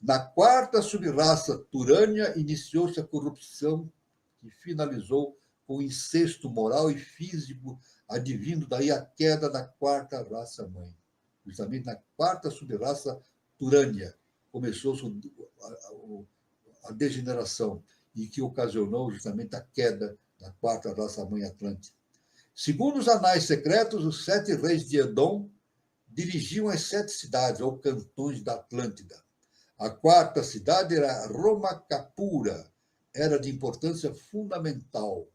Na quarta subraça Turânia iniciou-se a corrupção que finalizou com o incesto moral e físico, advindo daí a queda da quarta raça-mãe. Justamente na quarta subraça Turânia começou a degeneração e que ocasionou justamente a queda da quarta raça-mãe Atlante. Segundo os anais secretos, os 7 reis de Edom dirigiam as 7 cidades ou cantões da Atlântida. A quarta cidade era Romacapura, era de importância fundamental,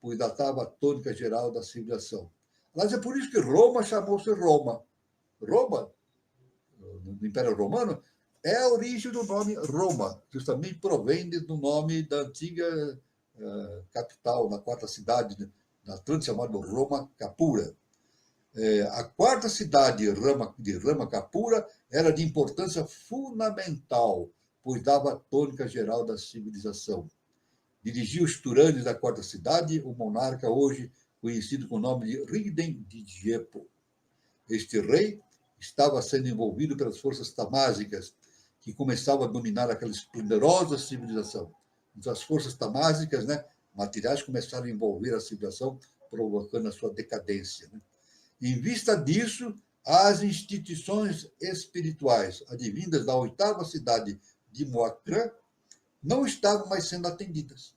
pois datava a tônica geral da civilização. Mas é por isso que Roma chamou-se Roma. Roma, no Império Romano, é a origem do nome Roma, justamente provém do nome da antiga capital, da quarta cidade da Atlântida, chamada Romacapura. A quarta cidade de Ramacapura era de importância fundamental, pois dava a tônica geral da civilização. Dirigia os Turânios da quarta cidade, o monarca hoje conhecido com o nome de Rigden de Diepo. Este rei estava sendo envolvido pelas forças tamásicas, que começavam a dominar aquela esplendorosa civilização. Então, as forças tamásicas, né, materiais, começaram a envolver a civilização, provocando a sua decadência, né? Em vista disso, as instituições espirituais advindas da oitava cidade de Moacrã não estavam mais sendo atendidas.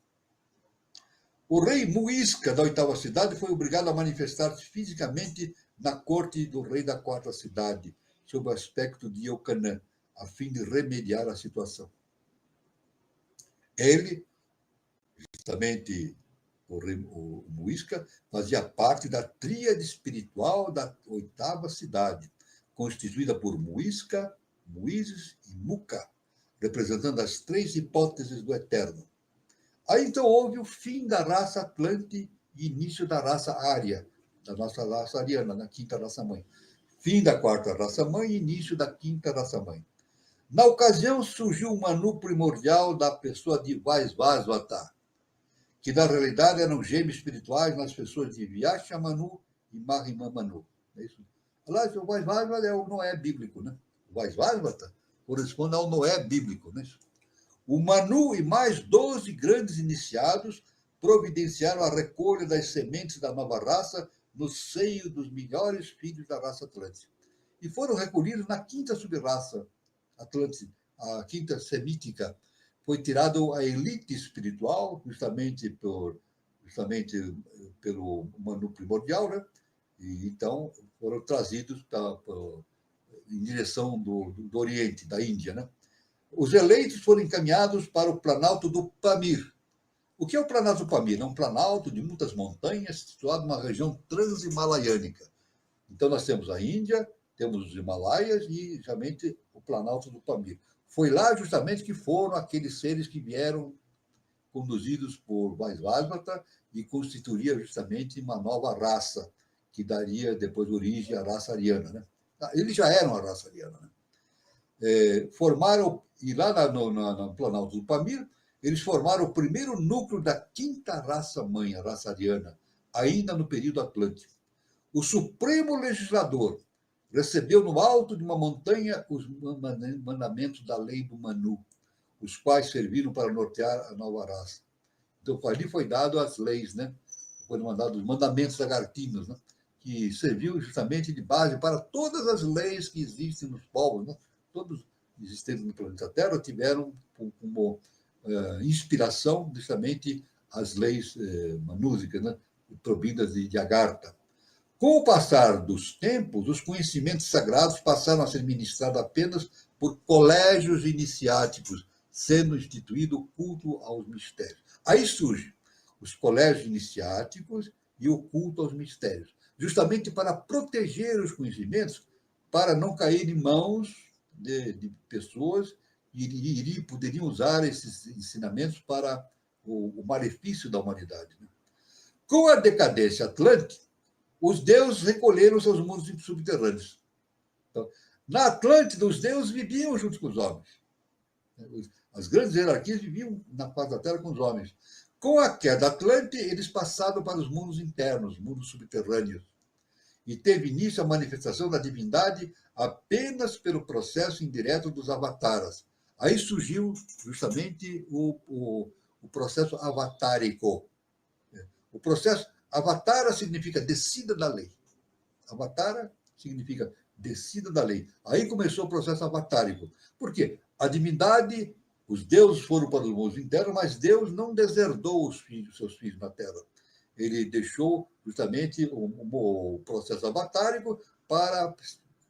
O rei Muisca, da oitava cidade, foi obrigado a manifestar-se fisicamente na corte do rei da quarta cidade, sob o aspecto de Iocanã, a fim de remediar a situação. Ele, justamente o Muisca, fazia parte da tríade espiritual da oitava cidade, constituída por Muisca, Muízes e Muca, representando as 3 hipóteses do Eterno. Aí, então, houve o fim da raça Atlante e início da raça Ária, da nossa raça ariana, na quinta raça-mãe. Fim da quarta raça-mãe e início da quinta raça-mãe. Na ocasião, surgiu o Manu primordial da pessoa de Vaisvasvata, que na realidade eram gêmeos espirituais nas pessoas de Vyasha Manu e Mahima Manu. É isso? Aliás, o Vaisvasvata é o Noé bíblico, né? O Vaisvasvata corresponde ao Noé bíblico, né? O Manu e mais 12 grandes iniciados providenciaram a recolha das sementes da nova raça no seio dos melhores filhos da raça Atlântida. E foram recolhidos na quinta subraça Atlântida, a quinta semítica. Foi tirado a elite espiritual, justamente pelo Manu primordial, né? E então foram trazidos em direção do Oriente, da Índia, né? Os eleitos foram encaminhados para o Planalto do Pamir. O que é o Planalto do Pamir? É um planalto de muitas montanhas, situado numa região transhimalaíanica. Então, nós temos a Índia, temos os Himalaias e, justamente, o Planalto do Pamir. Foi lá, justamente, que foram aqueles seres que vieram conduzidos por Vaisvasvata e constituiria, justamente, uma nova raça, que daria, depois, origem à raça ariana, né? Eles já eram a raça ariana, né? Formaram, e lá no Planalto do Pamir, eles formaram o primeiro núcleo da quinta raça-mãe, a raça ariana, ainda no período Atlântico. O Supremo Legislador recebeu no alto de uma montanha os mandamentos da lei do Manu, os quais serviram para nortear a nova raça. Então, ali foi dado as leis, né? Foram mandados os mandamentos lagartinos, né? Que serviu justamente de base para todas as leis que existem nos povos, né? Todos existentes no planeta Terra tiveram como inspiração justamente as leis manúsicas, né? Provindas de Agartha. Com o passar dos tempos, os conhecimentos sagrados passaram a ser ministrados apenas por colégios iniciáticos, sendo instituído o culto aos mistérios. Aí surge os colégios iniciáticos e o culto aos mistérios, justamente para proteger os conhecimentos, para não cair em mãos de pessoas que poderiam usar esses ensinamentos para o malefício da humanidade. Com a decadência atlântica, os deuses recolheram seus mundos subterrâneos. Então, na Atlântida, os deuses viviam junto com os homens. As grandes hierarquias viviam na face da Terra com os homens. Com a queda atlântica, eles passaram para os mundos internos, mundos subterrâneos. E teve início a manifestação da divindade apenas pelo processo indireto dos avataras. Aí surgiu justamente o processo avatárico. O processo avatara significa descida da lei. Avatara significa descida da lei. Aí começou o processo avatárico. Por quê? A divindade, os deuses foram para os mundos internos, mas Deus não deserdou os seus filhos na Terra. Ele deixou justamente o processo avatárico para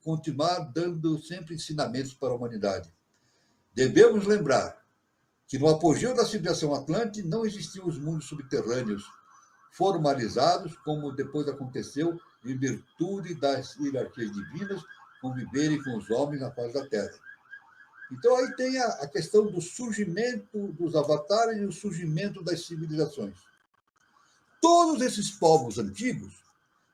continuar dando sempre ensinamentos para a humanidade. Devemos lembrar que no apogeu da civilização atlântica não existiam os mundos subterrâneos formalizados, como depois aconteceu em virtude das hierarquias divinas conviverem com os homens na face da Terra. Então, aí tem a questão do surgimento dos avatares e o surgimento das civilizações. Todos esses povos antigos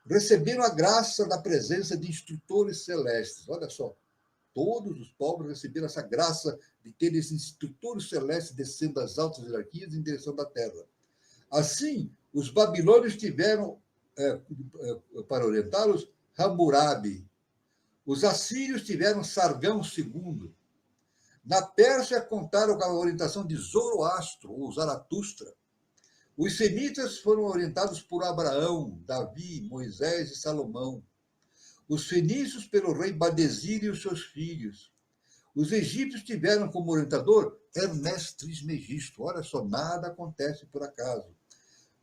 receberam a graça da presença de instrutores celestes. Olha só, todos os povos receberam essa graça de ter esses instrutores celestes descendo das altas hierarquias em direção da Terra. Assim, os babilônios tiveram, para orientá-los, Hammurabi. Os assírios tiveram Sargão II. Na Pérsia, contaram com a orientação de Zoroastro, ou Zaratustra. Os semitas foram orientados por Abraão, Davi, Moisés e Salomão. Os fenícios pelo rei Badesir e os seus filhos. Os egípcios tiveram como orientador Hermes Trismegisto. Olha só, nada acontece por acaso.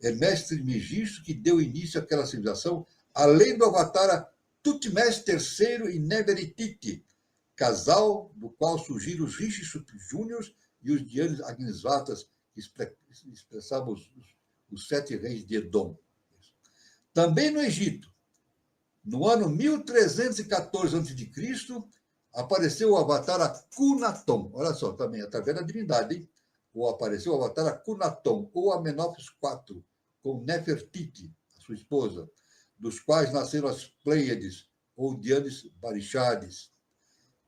Hermes Trismegisto, que deu início àquela civilização, além do avatar Tutmés III e Nefertiti, casal do qual surgiram os Rishisup Júnior e os Dianes Agnisvatas, que expressavam os 7 reis de Edom. Também no Egito, no ano 1314 a.C., apareceu o avatar Akhnaton. Olha só, também através da divindade, hein? Ou apareceu o avatar Akhnaton, ou Amenófis IV, com Nefertiti, a sua esposa, dos quais nasceram as Pleiades, ou Dianes Barixades,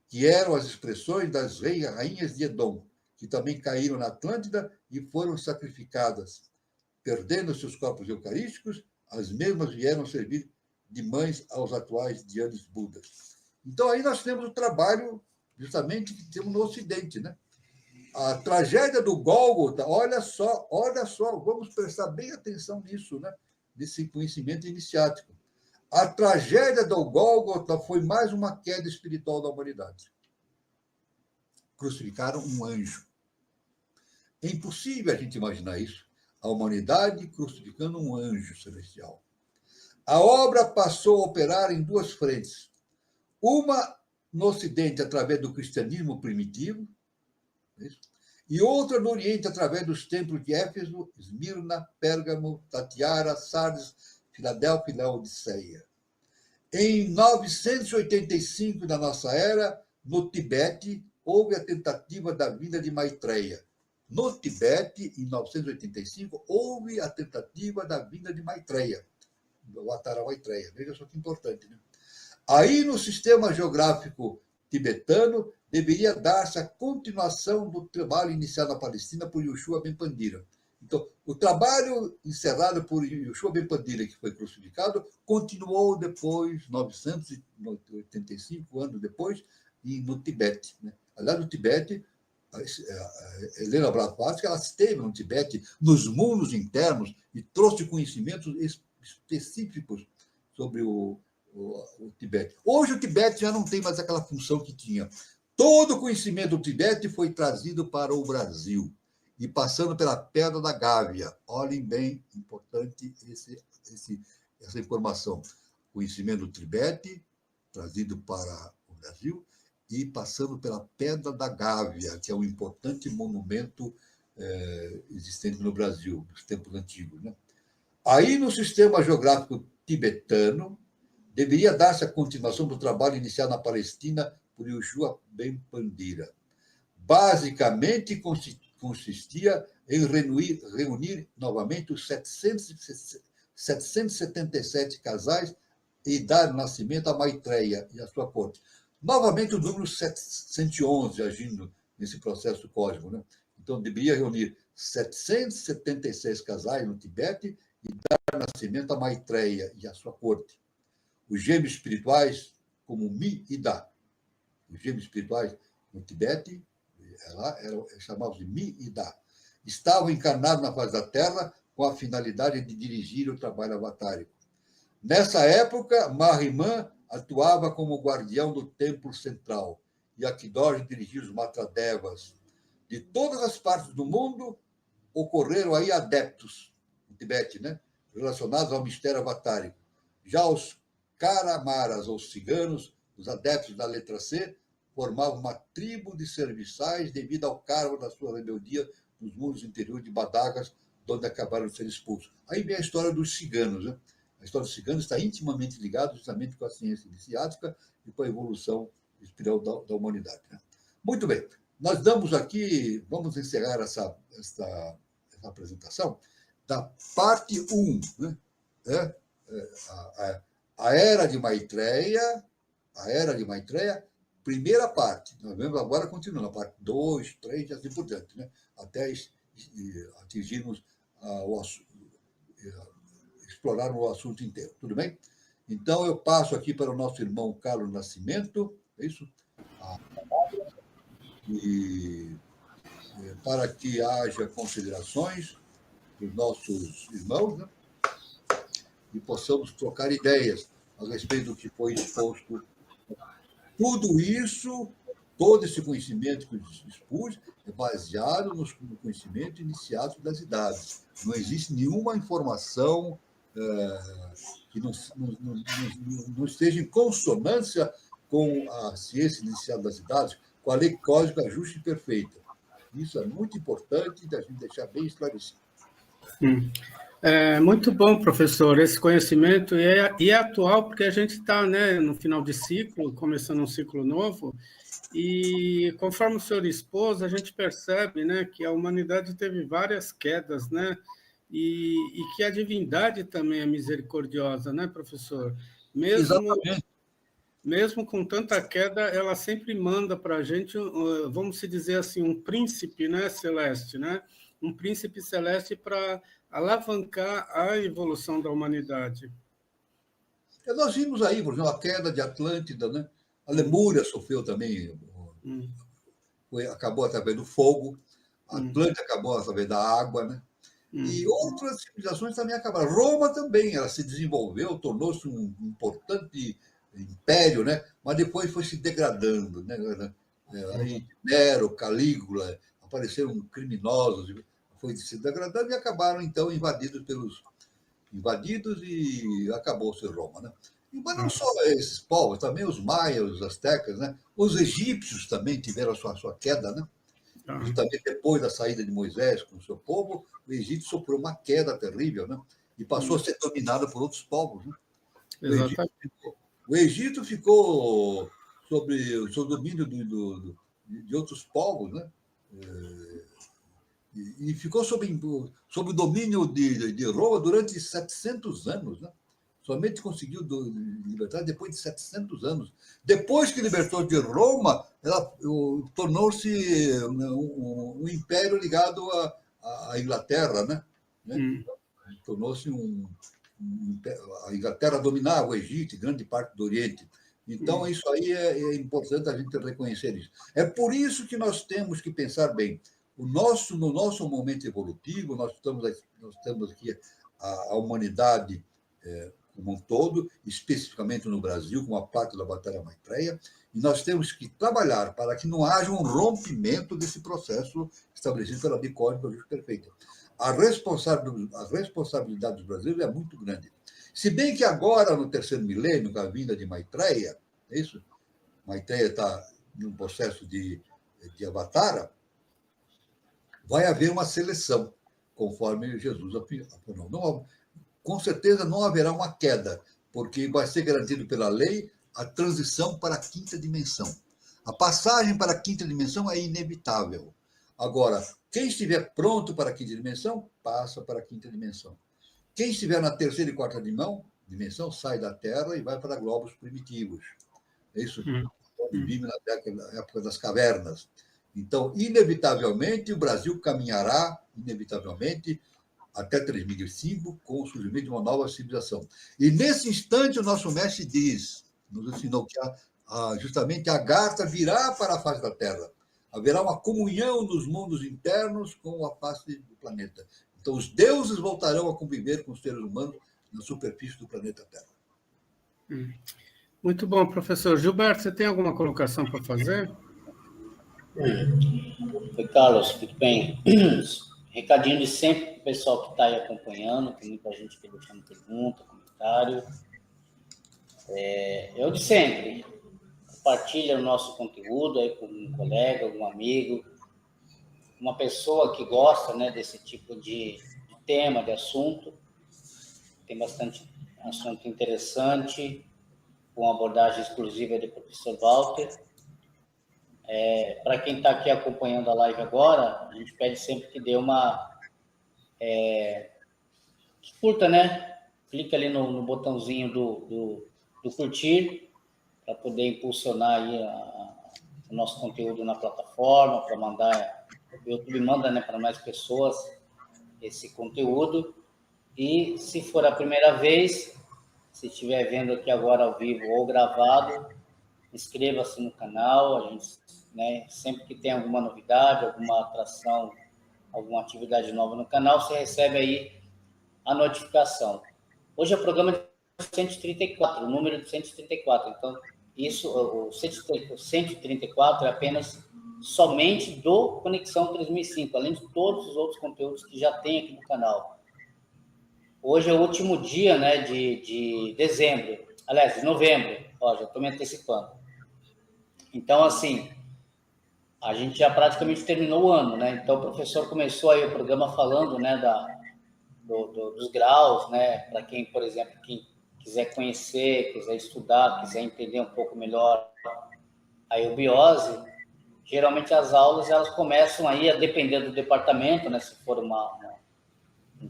que eram as expressões das rainhas de Edom, que também caíram na Atlântida e foram sacrificadas. Perdendo seus corpos eucarísticos, as mesmas vieram servir de mães aos atuais Dianes Budas. Então, aí nós temos o trabalho, justamente, que temos no Ocidente, né? A tragédia do Gólgota, olha só, vamos prestar bem atenção nisso, né? Nesse conhecimento iniciático. A tragédia do Gólgota foi mais uma queda espiritual da humanidade. Crucificaram um anjo. É impossível a gente imaginar isso. A humanidade crucificando um anjo celestial. A obra passou a operar em duas frentes. Uma no Ocidente, através do cristianismo primitivo, e outra no Oriente, através dos templos de Éfeso, Esmirna, Pérgamo, Tatiara, Sardes, Filadélfia e Laodiceia. Em 985 da nossa era, no Tibete, houve a tentativa da vinda de Maitreya. No Tibete, em 985, houve a tentativa da vinda de Maitreya, o Atara Maitreya. Veja só que importante, né? Aí, no sistema geográfico tibetano, deveria dar-se a continuação do trabalho iniciado na Palestina por Yoshua Ben Pandira. Então, o trabalho encerrado por Yoshua Ben Pandira, que foi crucificado, continuou depois, 985 anos depois, no Tibete. Né? Aliás, no Tibete, a Helena Blavatsky, ela esteve no Tibete, nos mundos internos, e trouxe conhecimentos específicos sobre o Tibete. Hoje, o Tibete já não tem mais aquela função que tinha. Todo o conhecimento do Tibete foi trazido para o Brasil, e passando pela Pedra da Gávea. Olhem bem, importante essa informação. Conhecimento do Tibete, trazido para o Brasil, e passando pela Pedra da Gávea, que é um importante monumento existente no Brasil, dos tempos antigos. Né? Aí, no sistema geográfico tibetano, deveria dar-se a continuação do trabalho iniciado na Palestina por Yoshua Ben Pandira. Basicamente, consistia em reunir novamente os 777 casais e dar nascimento a Maitreya e a sua corte. Novamente, o número 711 agindo nesse processo cósmico. Né? Então, deveria reunir 776 casais no Tibete e dar nascimento a Maitreya e a sua corte. Os gêmeos espirituais, como Mi e Da. Os gêmeos espirituais no Tibete, chamavam de Mi e Da. Estavam encarnados na face da Terra com a finalidade de dirigir o trabalho avatárico. Nessa época, Mahriman atuava como guardião do templo central e Akidori dirigia os Matradevas. De todas as partes do mundo, ocorreram aí adeptos, no Tibete, né? Relacionados ao mistério avatárico. Já os Karamaras, ou ciganos, os adeptos da letra C, formavam uma tribo de serviçais devido ao cargo da sua rebeldia nos mundos interiores de Badagas, onde acabaram de ser expulsos. Aí vem a história dos ciganos. Né? A história dos ciganos está intimamente ligada justamente com a ciência iniciática e com a evolução espiritual da humanidade. Né? Muito bem, nós damos aqui, vamos encerrar essa apresentação da parte 1, né? A Era de Maitreya, primeira parte. Nós vemos agora continuando, a parte 2, 3 e assim por diante, né? Até atingirmos explorar o assunto inteiro. Tudo bem? Então, eu passo aqui para o nosso irmão Carlos Nascimento, é isso? E para que haja considerações dos nossos irmãos, né? E possamos trocar ideias a respeito do que foi exposto. Tudo isso, todo esse conhecimento que eu expus, é baseado no conhecimento iniciado das idades. Não existe nenhuma informação que não esteja em consonância com a ciência iniciada das idades, com a lei cósmica justa e perfeita. Isso é muito importante da gente deixar bem esclarecido. É muito bom, professor, esse conhecimento e é atual, porque a gente está, né, no final de ciclo, começando um ciclo novo, e conforme o senhor expôs, a gente percebe, né, que a humanidade teve várias quedas, né, e que a divindade também é misericordiosa, né, professor? Mesmo com tanta queda, ela sempre manda para a gente, vamos dizer assim, um príncipe, né, celeste, né? Um príncipe celeste para alavancar a evolução da humanidade. Nós vimos aí, por exemplo, a queda de Atlântida, né? A Lemúria sofreu também, acabou através do fogo, a Atlântida acabou através da água, né? E outras civilizações também acabaram. Roma também, ela se desenvolveu, tornou-se um importante império, né? Mas depois foi se degradando, né? Aí Nero, Calígula, apareceram criminosos, foi se degradando e acabaram, então, invadidos e acabou-se Roma, né? Mas não só esses povos, também os maias, os astecas, né? Os egípcios também tiveram a sua queda, né? Justamente depois da saída de Moisés com o seu povo, o Egito sofreu uma queda terrível, né? E passou a ser dominado por outros povos, né? Exatamente. O Egito ficou sob o domínio de outros povos, né? E ficou sob o domínio de Roma durante 700 anos, né? Somente conseguiu libertar depois de 700 anos. Depois que libertou de Roma, ela tornou-se um império ligado à Inglaterra, né? Tornou-se a Inglaterra dominava o Egito e grande parte do Oriente. Então, isso aí é importante a gente reconhecer isso. É por isso que nós temos que pensar bem. No nosso momento evolutivo, nós temos aqui a humanidade como um todo, especificamente no Brasil, com a parte da Batalha Maitreya, e nós temos que trabalhar para que não haja um rompimento desse processo estabelecido pela Lei Código da Justiça Perfeita. A responsabilidade dos brasileiros é muito grande. Se bem que agora, no terceiro milênio, com a vinda de Maitreya, é isso? Maitreya está num processo de avatara, vai haver uma seleção, conforme Jesus afirmou. Com certeza não haverá uma queda, porque vai ser garantido pela lei a transição para a quinta dimensão. A passagem para a quinta dimensão é inevitável. Agora, quem estiver pronto para a quinta dimensão, passa para a quinta dimensão. Quem estiver na terceira e quarta dimensão sai da Terra e vai para globos primitivos. É isso? Onde vive na época das cavernas. Então, inevitavelmente, o Brasil caminhará, inevitavelmente, até 3005, com o surgimento de uma nova civilização. E, nesse instante, o nosso mestre nos ensinou que justamente a Agartha virá para a face da Terra. Haverá uma comunhão nos mundos internos com a face do planeta. Então, os deuses voltarão a conviver com os seres humanos na superfície do planeta Terra. Muito bom, professor. Gilberto, você tem alguma colocação para fazer? Oi, Carlos, tudo bem? Recadinho de sempre para o pessoal que está aí acompanhando, tem muita gente que deixando pergunta, comentário. Eu de sempre, compartilha o nosso conteúdo aí com um colega, algum amigo, uma pessoa que gosta, né, desse tipo de tema, de assunto. Tem bastante assunto interessante, com abordagem exclusiva do professor Walter. Para quem está aqui acompanhando a live agora, a gente pede sempre que dê que curta, né? Clica ali no botãozinho do curtir, para poder impulsionar aí o nosso conteúdo na plataforma, para mandar, o YouTube manda, né, para mais pessoas esse conteúdo. E se for a primeira vez, se estiver vendo aqui agora ao vivo ou gravado, inscreva-se no canal. A gente, né, sempre que tem alguma novidade, alguma atração, alguma atividade nova no canal, você recebe aí a notificação. Hoje é o programa 134, o número de 134. Então, o 134 é apenas somente do Conexão 3005, além de todos os outros conteúdos que já tem aqui no canal. Hoje é o último dia, né, de dezembro, aliás, de novembro. Ó, já estou me antecipando. Então, assim, a gente já praticamente terminou o ano, né? Então, o professor começou aí o programa falando, né, dos graus, né? Para quem, por exemplo, quem quiser conhecer, quiser estudar, quiser entender um pouco melhor a eubiose, geralmente as aulas elas começam aí a depender do departamento, né? Se for um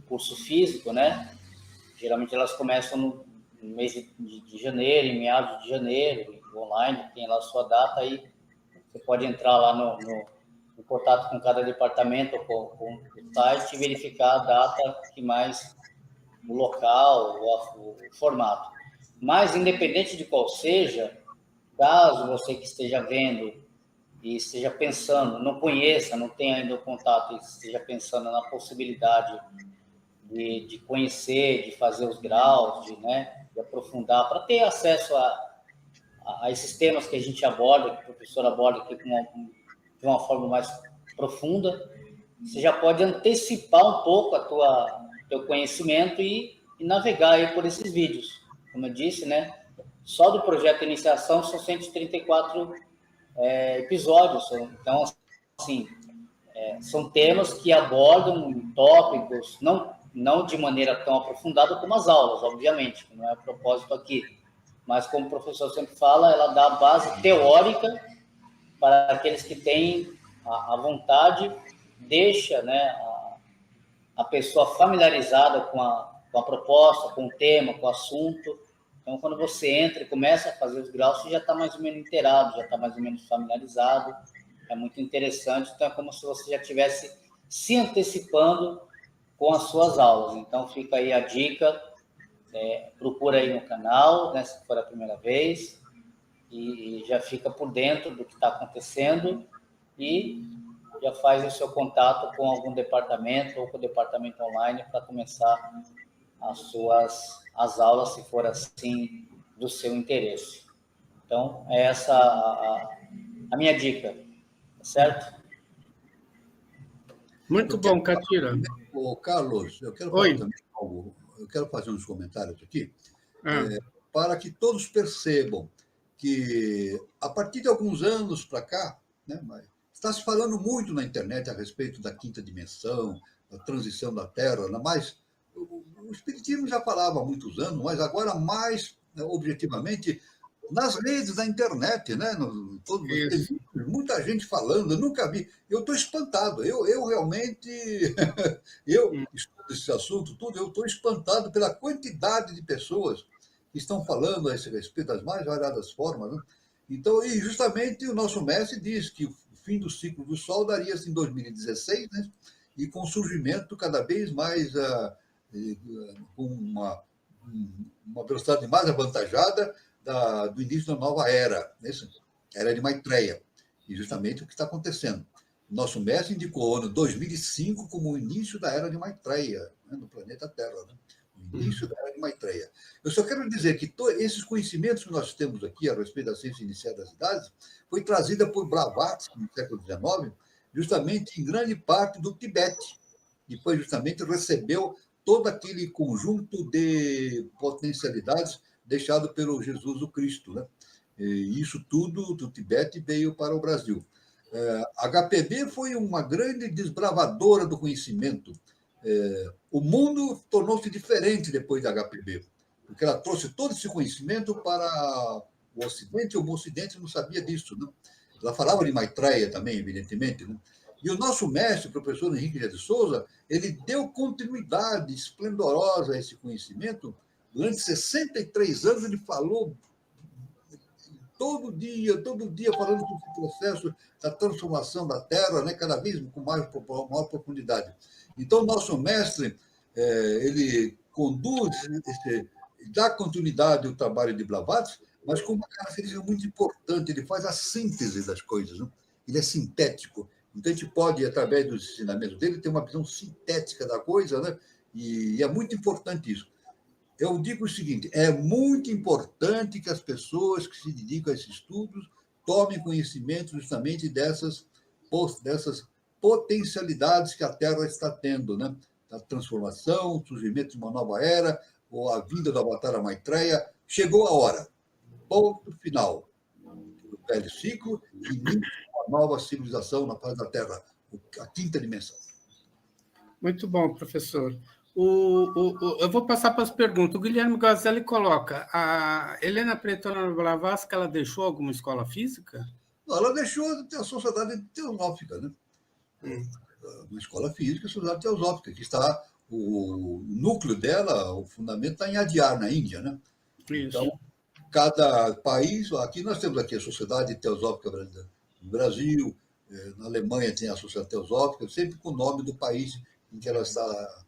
curso físico, né? Geralmente elas começam no mês de janeiro, em meados de janeiro, online, tem lá a sua data, aí você pode entrar lá no contato com cada departamento, com o site, e verificar a data que mais, o local, o formato. Mas, independente de qual seja, caso você que esteja vendo e esteja pensando, não conheça, não tenha ainda o contato, e esteja pensando na possibilidade de conhecer, de fazer os graus, de aprofundar, para ter acesso a esses temas que a gente aborda, que o professor aborda aqui de uma forma mais profunda. Você já pode antecipar um pouco teu conhecimento e navegar aí por esses vídeos. Como eu disse, só do projeto de iniciação são 134 episódios. Então, assim, são temas que abordam tópicos, não de maneira tão aprofundada como as aulas, obviamente, que não é o propósito aqui. Mas, como o professor sempre fala, ela dá a base teórica para aqueles que têm a vontade, deixa a pessoa familiarizada com a proposta, com o tema, com o assunto. Então, quando você entra e começa a fazer os graus, você já está mais ou menos inteirado, já está mais ou menos familiarizado. É muito interessante. Então, é como se você já estivesse se antecipando com as suas aulas. Então, fica aí a dica. Procura aí no canal, se for a primeira vez, e já fica por dentro do que está acontecendo e já faz o seu contato com algum departamento ou com o departamento online para começar as aulas, se for assim, do seu interesse. Então, é essa a minha dica, certo? Muito bom, Catira. Carlos, eu quero falar também algo. Eu quero fazer uns comentários aqui, para que todos percebam que, a partir de alguns anos para cá, está se falando muito na internet a respeito da quinta dimensão, da transição da Terra, mas o Espiritismo já falava há muitos anos, mas agora mais objetivamente nas redes da internet, tem muita gente falando, eu nunca vi, eu estou espantado, eu realmente, eu estudo esse assunto tudo, eu estou espantado pela quantidade de pessoas que estão falando a esse respeito das mais variadas formas, Então, e justamente o nosso mestre diz que o fim do ciclo do Sol daria-se em 2016, e com o surgimento cada vez mais com uma velocidade mais avantajada do início da nova era, era de Maitreya, e justamente o que está acontecendo. Nosso mestre indicou o ano 2005 como o início da era de Maitreya, no planeta Terra, o início da era de Maitreya. Eu só quero dizer que esses conhecimentos que nós temos aqui a respeito da ciência inicial das idades foi trazida por Blavatsky no século XIX, justamente em grande parte do Tibete, depois justamente recebeu todo aquele conjunto de potencialidades deixado pelo Jesus o Cristo. E isso tudo do Tibete veio para o Brasil. HPB foi uma grande desbravadora do conhecimento. O mundo tornou-se diferente depois da HPB, porque ela trouxe todo esse conhecimento para o Ocidente, e o Ocidente não sabia disso. Ela falava de Maitreya também, evidentemente. E o nosso mestre, o professor Henrique de Souza, ele deu continuidade esplendorosa a esse conhecimento. Durante 63 anos, ele falou todo dia, falando sobre esse processo da transformação da Terra, cada vez com maior profundidade. Então, o nosso mestre, ele conduz, dá continuidade ao trabalho de Blavatsky, mas com uma característica muito importante, ele faz a síntese das coisas. Ele é sintético. Então, a gente pode, através dos ensinamentos dele, ter uma visão sintética da coisa, e é muito importante isso. Eu digo o seguinte, é muito importante que as pessoas que se dedicam a esses estudos tomem conhecimento justamente dessas potencialidades que a Terra está tendo, da transformação, o surgimento de uma nova era, ou a vinda do Avatar Maitreya. Chegou a hora. Ponto final. O velho ciclo, início de uma nova civilização na face da Terra, a quinta dimensão. Muito bom, professor. Eu vou passar para as perguntas. O Guilherme Gazelli coloca: a Helena Pretona Blavatsky, ela deixou alguma escola física? Não, ela deixou a Sociedade Teosófica, Uma escola física, a Sociedade Teosófica, que está o núcleo dela, o fundamento está em Adyar, na Índia, Isso. Então, cada país, aqui nós temos aqui a Sociedade Teosófica Brasileira, no Brasil, na Alemanha tem a Sociedade Teosófica, sempre com o nome do país em que ela está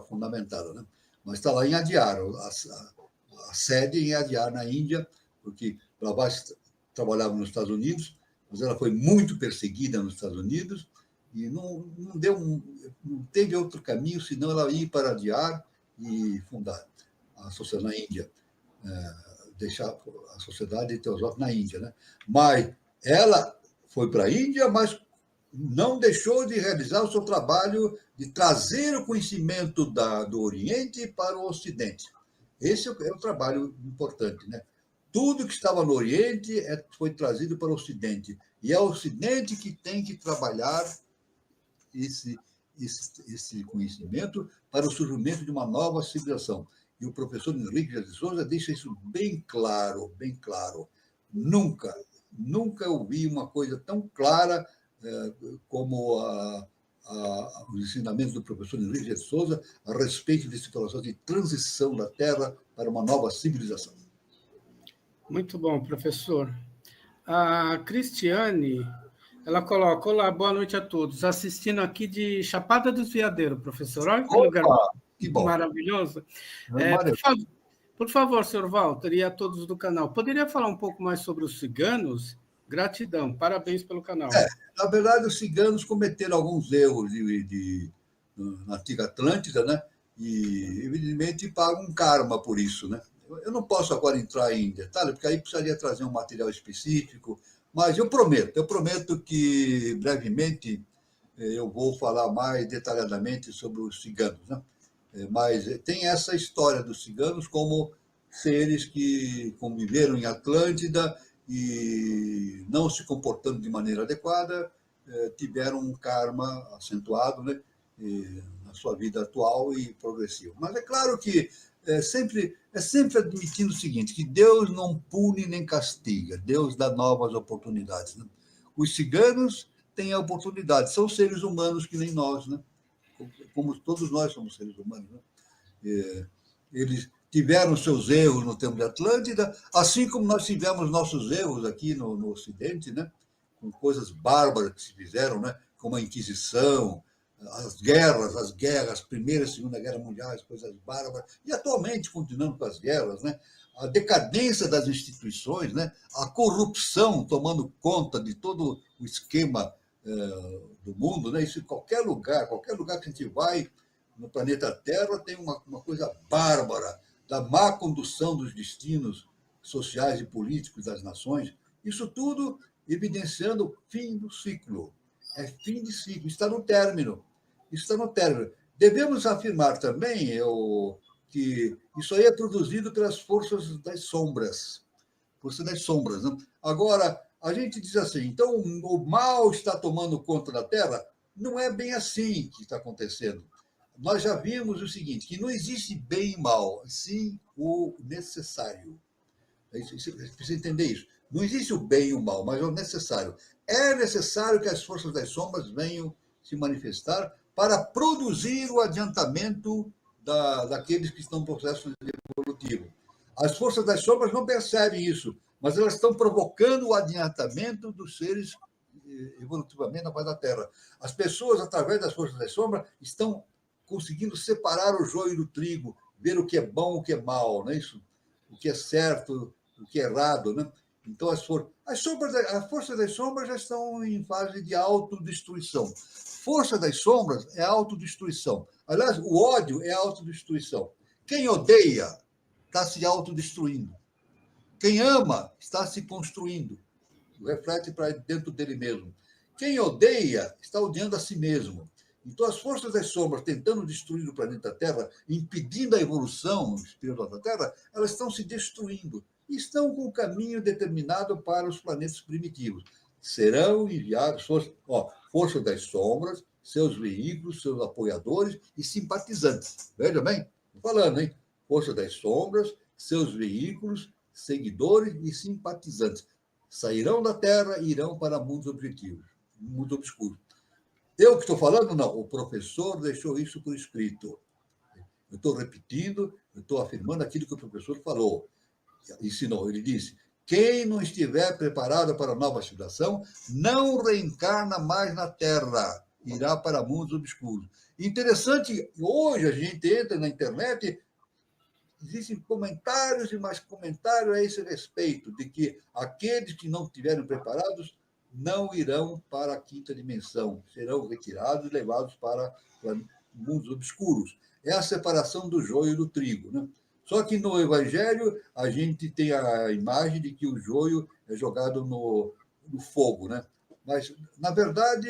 fundamentada, Mas está lá em Adyar, a sede em Adyar, na Índia, porque Blavatsky trabalhava nos Estados Unidos, mas ela foi muito perseguida nos Estados Unidos, E não teve outro caminho senão ela ir para Adyar e fundar a sociedade na Índia, deixar a sociedade teosófica na Índia, né? Mas ela foi para a Índia, mas não deixou de realizar o seu trabalho de trazer o conhecimento do Oriente para o Ocidente. Esse é o trabalho importante, né? Tudo que estava no Oriente foi trazido para o Ocidente. E é o Ocidente que tem que trabalhar esse conhecimento para o surgimento de uma nova civilização. E o professor Henrique de Souza deixa isso bem claro, bem claro. Nunca ouvi uma coisa tão clara como os ensinamentos do professor Henrique de Souza a respeito desse processo de transição da Terra para uma nova civilização. Muito bom, professor. A Cristiane, ela coloca: olá, boa noite a todos. Assistindo aqui de Chapada dos Veadeiros, professor. Olha que lugar que bom. Maravilhoso. Por favor, senhor Walter, e a todos do canal, poderia falar um pouco mais sobre os ciganos? Gratidão, parabéns pelo canal. Na verdade, os ciganos cometeram alguns erros na antiga Atlântida, né? E, evidentemente, pagam um karma por isso, né? Eu não posso agora entrar em detalhe, porque aí precisaria trazer um material específico, mas eu prometo que brevemente eu vou falar mais detalhadamente sobre os ciganos, né? Mas tem essa história dos ciganos como seres que conviveram em Atlântida e, não se comportando de maneira adequada, tiveram um karma acentuado, né, na sua vida atual e progressivo. Mas é claro que é sempre admitindo o seguinte, que Deus não pune nem castiga, Deus dá novas oportunidades, né? Os ciganos têm a oportunidade, são seres humanos que nem nós, né? Como todos nós somos seres humanos, né? Eles tiveram seus erros no tempo de Atlântida, assim como nós tivemos nossos erros aqui no Ocidente, né? Com coisas bárbaras que se fizeram, né? Como a Inquisição, as guerras, Primeira e Segunda Guerra Mundial, as coisas bárbaras, e atualmente continuando com as guerras, né? A decadência das instituições, né? A corrupção tomando conta de todo o esquema do mundo, né? Isso em qualquer lugar que a gente vai no planeta Terra tem uma coisa bárbara da má condução dos destinos sociais e políticos das nações. Isso tudo evidenciando o fim do ciclo. É fim de ciclo, está no término. Devemos afirmar também que isso aí é produzido pelas forças das sombras. Né? Agora, a gente diz assim, então o mal está tomando conta da Terra? Não é bem assim que está acontecendo. Nós já vimos o seguinte, que não existe bem e mal, sim o necessário. Você precisa entender isso. Não existe o bem e o mal, mas é o necessário. É necessário que as forças das sombras venham se manifestar para produzir o adiantamento daqueles que estão no processo evolutivo. As forças das sombras não percebem isso, mas elas estão provocando o adiantamento dos seres evolutivamente na face da Terra. As pessoas, através das forças das sombras, estão conseguindo separar o joio do trigo, ver o que é bom, o que é mal, não é isso? O que é certo, o que é errado, né? Então, as forças das sombras já estão em fase de autodestruição. Força das sombras é autodestruição. Aliás, o ódio é autodestruição. Quem odeia está se autodestruindo. Quem ama está se construindo. Reflete para dentro dele mesmo. Quem odeia está odiando a si mesmo. Então, as forças das sombras tentando destruir o planeta Terra, impedindo a evolução espiritual da Terra, elas estão se destruindo. E estão com o caminho determinado para os planetas primitivos. Serão enviados forças das sombras, seus veículos, seus apoiadores e simpatizantes. Veja bem, estou falando, hein? Força das sombras, seus veículos, seguidores e simpatizantes. Sairão da Terra e irão para mundos objetivos, mundos obscuros. Eu que estou falando? Não. O professor deixou isso por escrito. Eu estou repetindo, eu estou afirmando aquilo que o professor falou. Ensinou. Ele disse, quem não estiver preparado para a nova civilização não reencarna mais na Terra, irá para mundos obscuros. Interessante, hoje a gente entra na internet, existem comentários e mais comentários a esse respeito, de que aqueles que não estiverem preparados não irão para a quinta dimensão, serão retirados e levados para mundos obscuros. É a separação do joio do trigo, né? Só que no Evangelho a gente tem a imagem de que o joio é jogado no fogo, né? Mas, na verdade,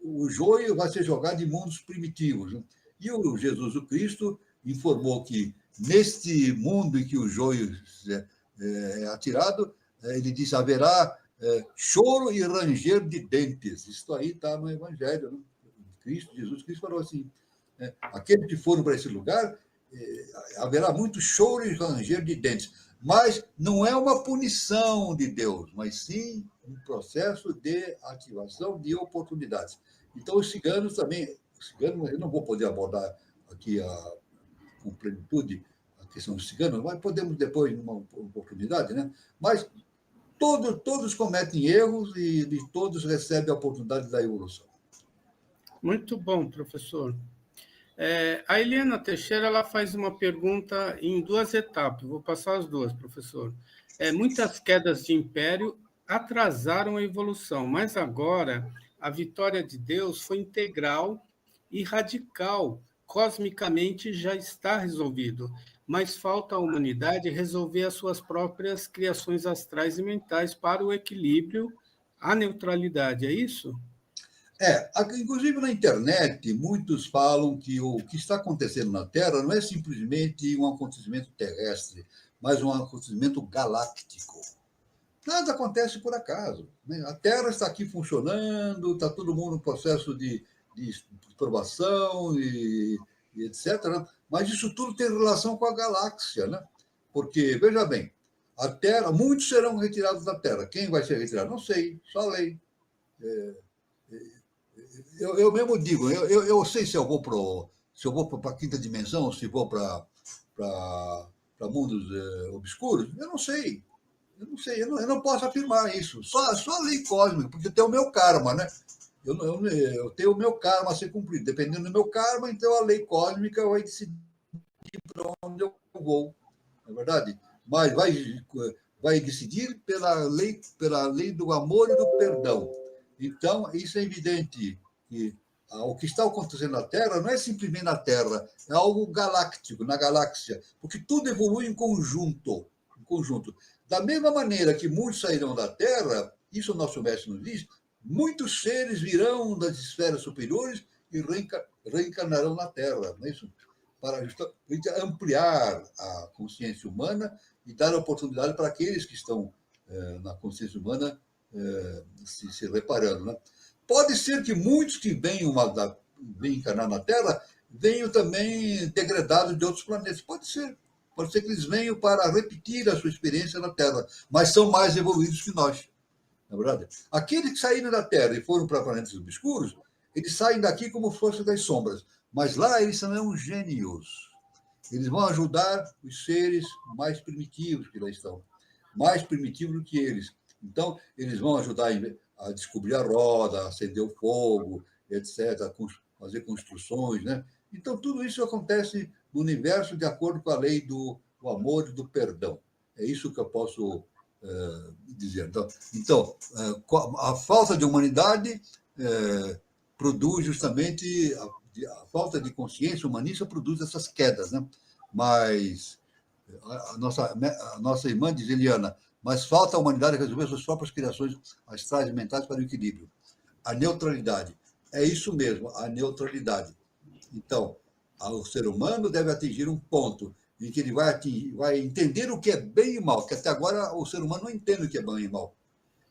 o joio vai ser jogado em mundos primitivos, né? E o Jesus o Cristo informou que neste mundo em que o joio é atirado, ele diz, haverá choro e ranger de dentes. Isso aí está no Evangelho, né? Jesus Cristo falou assim, aqueles que foram para esse lugar, haverá muito choro e ranger de dentes. Mas não é uma punição de Deus, mas sim um processo de ativação de oportunidades. Então, os ciganos também, eu não vou poder abordar aqui com plenitude a questão dos ciganos, mas podemos depois, numa oportunidade, né? Mas todos cometem erros e todos recebem a oportunidade da evolução. Muito bom, professor. A Eliana Teixeira ela faz uma pergunta em duas etapas. Vou passar as duas, professor. Muitas quedas de império atrasaram a evolução, mas agora a vitória de Deus foi integral e radical. Cosmicamente já está resolvido, mas falta à humanidade resolver as suas próprias criações astrais e mentais para o equilíbrio, a neutralidade, é isso? Inclusive na internet, muitos falam que o que está acontecendo na Terra não é simplesmente um acontecimento terrestre, mas um acontecimento galáctico. Nada acontece por acaso, né? A Terra está aqui funcionando, está todo mundo no processo de provação e etc., né? Mas isso tudo tem relação com a galáxia, né? Porque, veja bem, a Terra, muitos serão retirados da Terra. Quem vai ser retirado? Não sei, só a lei. Eu mesmo digo, eu sei se eu vou para a quinta dimensão, se vou para mundos obscuros, eu não sei. Eu não posso afirmar isso. Só a lei cósmica, porque tem o meu karma, né? Eu tenho o meu karma a ser cumprido. Dependendo do meu karma, então a lei cósmica vai decidir para onde eu vou. Não é verdade? Mas vai decidir pela lei do amor e do perdão. Então, isso é evidente que o que está acontecendo na Terra não é simplesmente na Terra, é algo galáctico, na galáxia, porque tudo evolui em conjunto. Da mesma maneira que muitos sairão da Terra, isso o nosso mestre nos diz, muitos seres virão das esferas superiores e reencarnarão na Terra, não é isso? Para justamente ampliar a consciência humana e dar oportunidade para aqueles que estão na consciência humana se reparando, né? Pode ser que muitos que venham encarnar na Terra venham também degradados de outros planetas. Pode ser que eles venham para repetir a sua experiência na Terra, mas são mais evoluídos que nós. Na verdade, aqueles que saíram da Terra e foram para planetas obscuros, eles saem daqui como força das sombras, mas lá eles são gênios. Eles vão ajudar os seres mais primitivos que lá estão, mais primitivos do que eles. Então, eles vão ajudar a descobrir a roda, a acender o fogo, etc., a fazer construções, né? Então, tudo isso acontece no universo de acordo com a lei do amor e do perdão. É isso que eu posso dizer. Então, a falta de humanidade produz justamente a falta de consciência humanista produz essas quedas, né? Mas a nossa irmã diz, Eliana, mas falta a humanidade resolver suas próprias criações astrais e mentais para o equilíbrio. A neutralidade. É isso mesmo, a neutralidade. Então, o ser humano deve atingir um ponto em que ele vai entender o que é bem e mal, que até agora o ser humano não entende o que é bem e mal.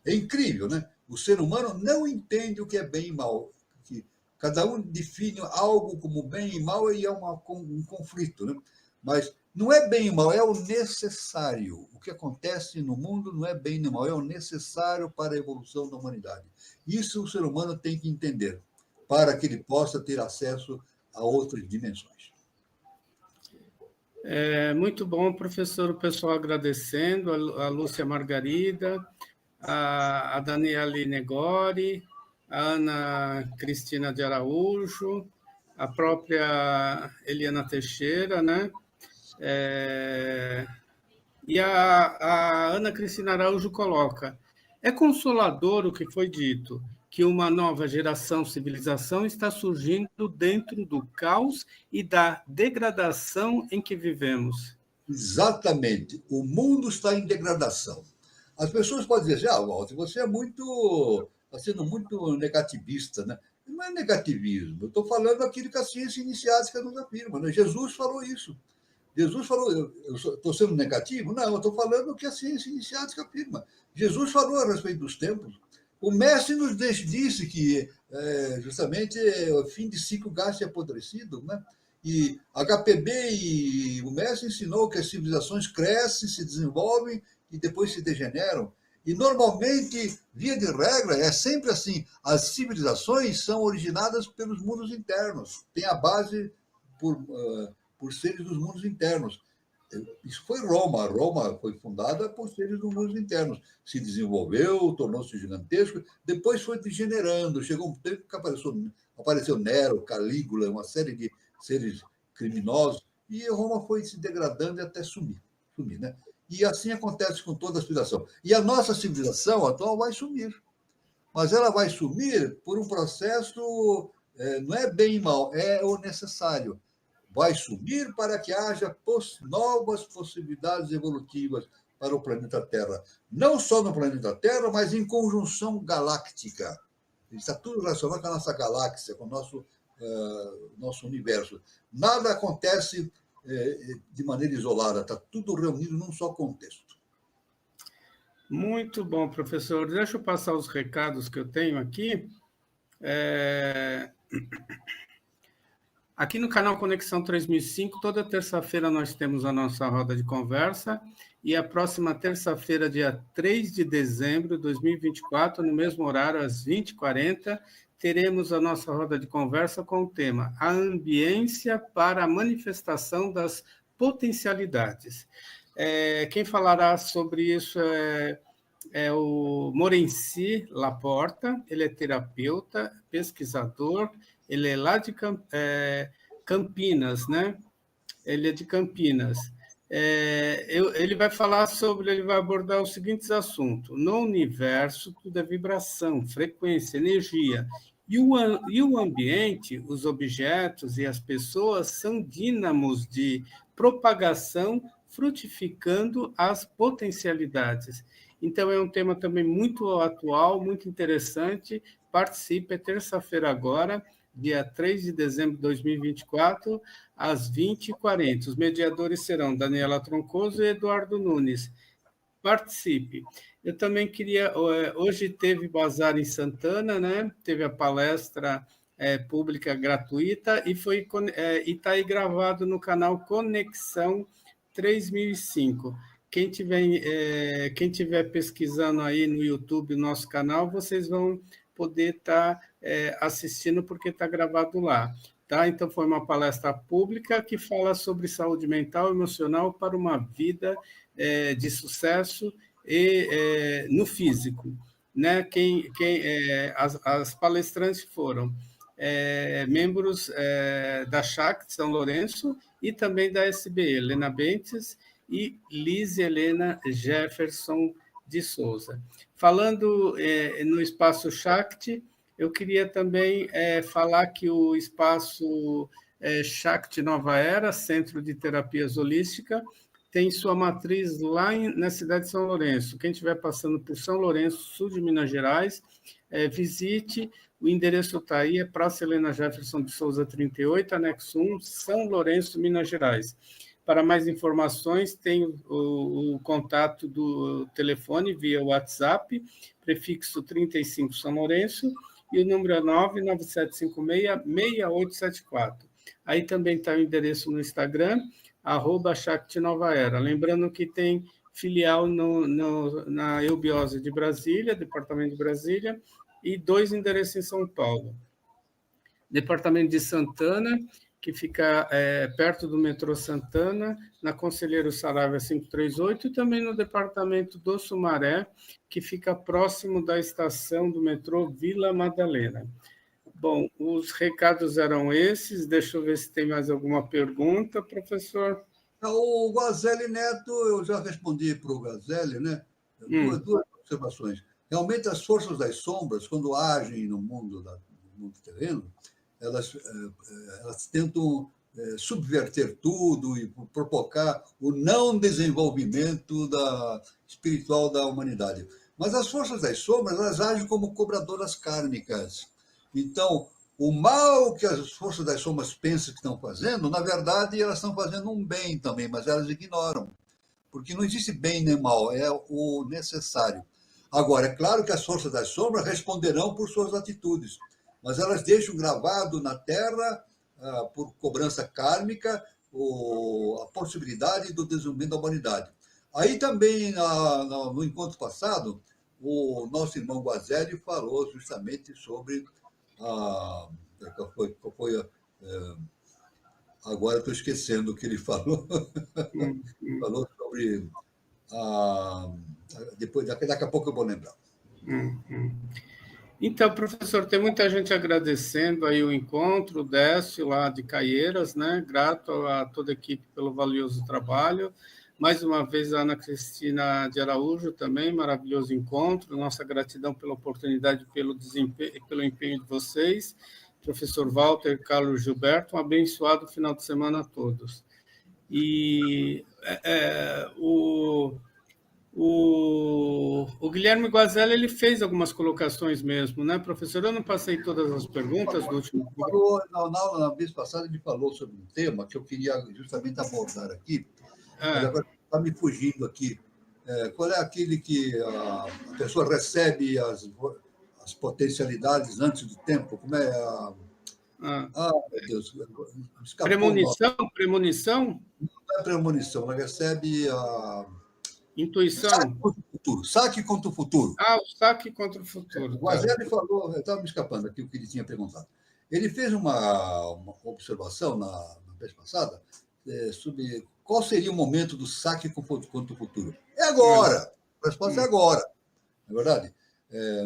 É incrível, né? O ser humano não entende o que é bem e mal. Que cada um define algo como bem e mal e é um conflito, né? Mas não é bem e mal, é o necessário. O que acontece no mundo não é bem nem mal, é o necessário para a evolução da humanidade. Isso o ser humano tem que entender, para que ele possa ter acesso a outras dimensões. Muito bom, professor, o pessoal agradecendo, a Lúcia Margarida, a Daniele Negori, a Ana Cristina de Araújo, a própria Eliana Teixeira, né? E a Ana Cristina Araújo coloca: é consolador o que foi dito, que uma nova geração civilização está surgindo dentro do caos e da degradação em que vivemos. Exatamente. O mundo está em degradação. As pessoas podem dizer assim, Walter, você está sendo muito negativista, né? Não é negativismo. Eu estou falando aquilo que a ciência iniciática nos afirma. Né? Jesus falou isso. Jesus falou, eu estou sendo negativo? Não, eu estou falando o que a ciência iniciática afirma. Jesus falou a respeito dos tempos. O mestre nos disse que justamente o fim de ciclo gasto e apodrecido, né? E HPB e o mestre ensinou que as civilizações crescem, se desenvolvem e depois se degeneram. E normalmente, via de regra, é sempre assim. As civilizações são originadas pelos mundos internos, tem a base por seres dos mundos internos. Isso foi Roma. Roma foi fundada por seres dos mundos internos. Se desenvolveu, tornou-se gigantesco, depois foi degenerando. Chegou um tempo que apareceu Nero, Calígula, uma série de seres criminosos, e Roma foi se degradando até sumir, né? E assim acontece com toda a civilização. E a nossa civilização atual vai sumir. Mas ela vai sumir por um processo, não é bem e mal, é o necessário. Vai sumir para que haja novas possibilidades evolutivas para o planeta Terra. Não só no planeta Terra, mas em conjunção galáctica. Está tudo relacionado com a nossa galáxia, com o nosso universo. Nada acontece de maneira isolada, está tudo reunido num só contexto. Muito bom, professor. Deixa eu passar os recados que eu tenho aqui. Aqui no canal Conexão 3005, toda terça-feira nós temos a nossa roda de conversa, e a próxima terça-feira, dia 3 de dezembro de 2024, no mesmo horário, às 20h40, teremos a nossa roda de conversa com o tema A Ambiência para a Manifestação das Potencialidades. Quem falará sobre isso é o Morenci Laporta. Ele é terapeuta, pesquisador, ele é lá de Campinas, né? Ele é de Campinas. Ele vai abordar os seguintes assuntos. No universo, tudo é vibração, frequência, energia. E o ambiente, os objetos e as pessoas são dínamos de propagação, frutificando as potencialidades. Então, é um tema também muito atual, muito interessante. Participe, é terça-feira agora, dia 3 de dezembro de 2024, às 20h40. Os mediadores serão Daniela Troncoso e Eduardo Nunes. Participe. Eu também queria... Hoje teve bazar em Santana, né? Teve a palestra pública gratuita e está aí gravado no canal Conexão 3005. Quem tiver pesquisando aí no YouTube, nosso canal, vocês vão poder estar assistindo, porque está gravado lá. Tá? Então, foi uma palestra pública que fala sobre saúde mental e emocional para uma vida de sucesso e no físico. Né? As palestrantes foram membros da CHAC de São Lourenço e também da SBE, Helena Bentes e Liz Helena Jefferson de Souza. Falando no Espaço Shakti, eu queria também falar que o Espaço Shakti Nova Era, Centro de Terapias Holística, tem sua matriz lá na cidade de São Lourenço. Quem estiver passando por São Lourenço, sul de Minas Gerais, visite. O endereço está aí, é Praça Helena Jefferson de Souza 38, anexo 1, São Lourenço, Minas Gerais. Para mais informações, tem o contato do telefone via WhatsApp, prefixo 35 São Lourenço, e o número é 99756-6874. Aí também está o endereço no Instagram, @ShaktiNovaEra. Lembrando que tem filial na Eubiose de Brasília, departamento de Brasília, e 2 endereços em São Paulo. Departamento de Santana, que fica perto do metrô Santana, na Conselheiro Saravia 538, e também no departamento do Sumaré, que fica próximo da estação do metrô Vila Madalena. Bom, os recados eram esses. Deixa eu ver se tem mais alguma pergunta, professor. O Guazelli Neto, eu já respondi para o Guazelli, né? Duas observações. Realmente, as forças das sombras, quando agem no mundo terreno, elas tentam subverter tudo e provocar o não desenvolvimento espiritual da humanidade. Mas as forças das sombras, elas agem como cobradoras kármicas. Então, o mal que as forças das sombras pensam que estão fazendo, na verdade, elas estão fazendo um bem também, mas elas ignoram. Porque não existe bem nem mal, é o necessário. Agora, é claro que as forças das sombras responderão por suas atitudes, mas elas deixam gravado na Terra, por cobrança kármica, a possibilidade do desenvolvimento da humanidade. Aí também, no encontro passado, o nosso irmão Guazelli falou justamente sobre agora estou esquecendo o que ele falou. Falou sobre depois, daqui a pouco eu vou lembrar. Então, professor, tem muita gente agradecendo aí o encontro, o Décio lá de Caieiras, né? Grato a toda a equipe pelo valioso trabalho. Mais uma vez, a Ana Cristina de Araújo também, maravilhoso encontro. Nossa gratidão pela oportunidade, pelo empenho de vocês. Professor Walter, Carlos Gilberto, um abençoado final de semana a todos. E o Guilherme Guazelli, ele fez algumas colocações mesmo, né, professor? Eu não passei todas as perguntas do último... Na vez passada, ele falou sobre um tema que eu queria justamente abordar aqui, mas agora está me fugindo aqui. Qual é aquele que a pessoa recebe as potencialidades antes do tempo? Como é meu Deus, Premonição? Não é premonição, ela recebe a... Intuição. Saque contra o futuro. O saque contra o futuro. O Guazelli falou, eu estava me escapando aqui o que ele tinha perguntado. Ele fez uma observação na vez passada sobre qual seria o momento do saque contra o futuro. É agora! A resposta é agora. Não é verdade?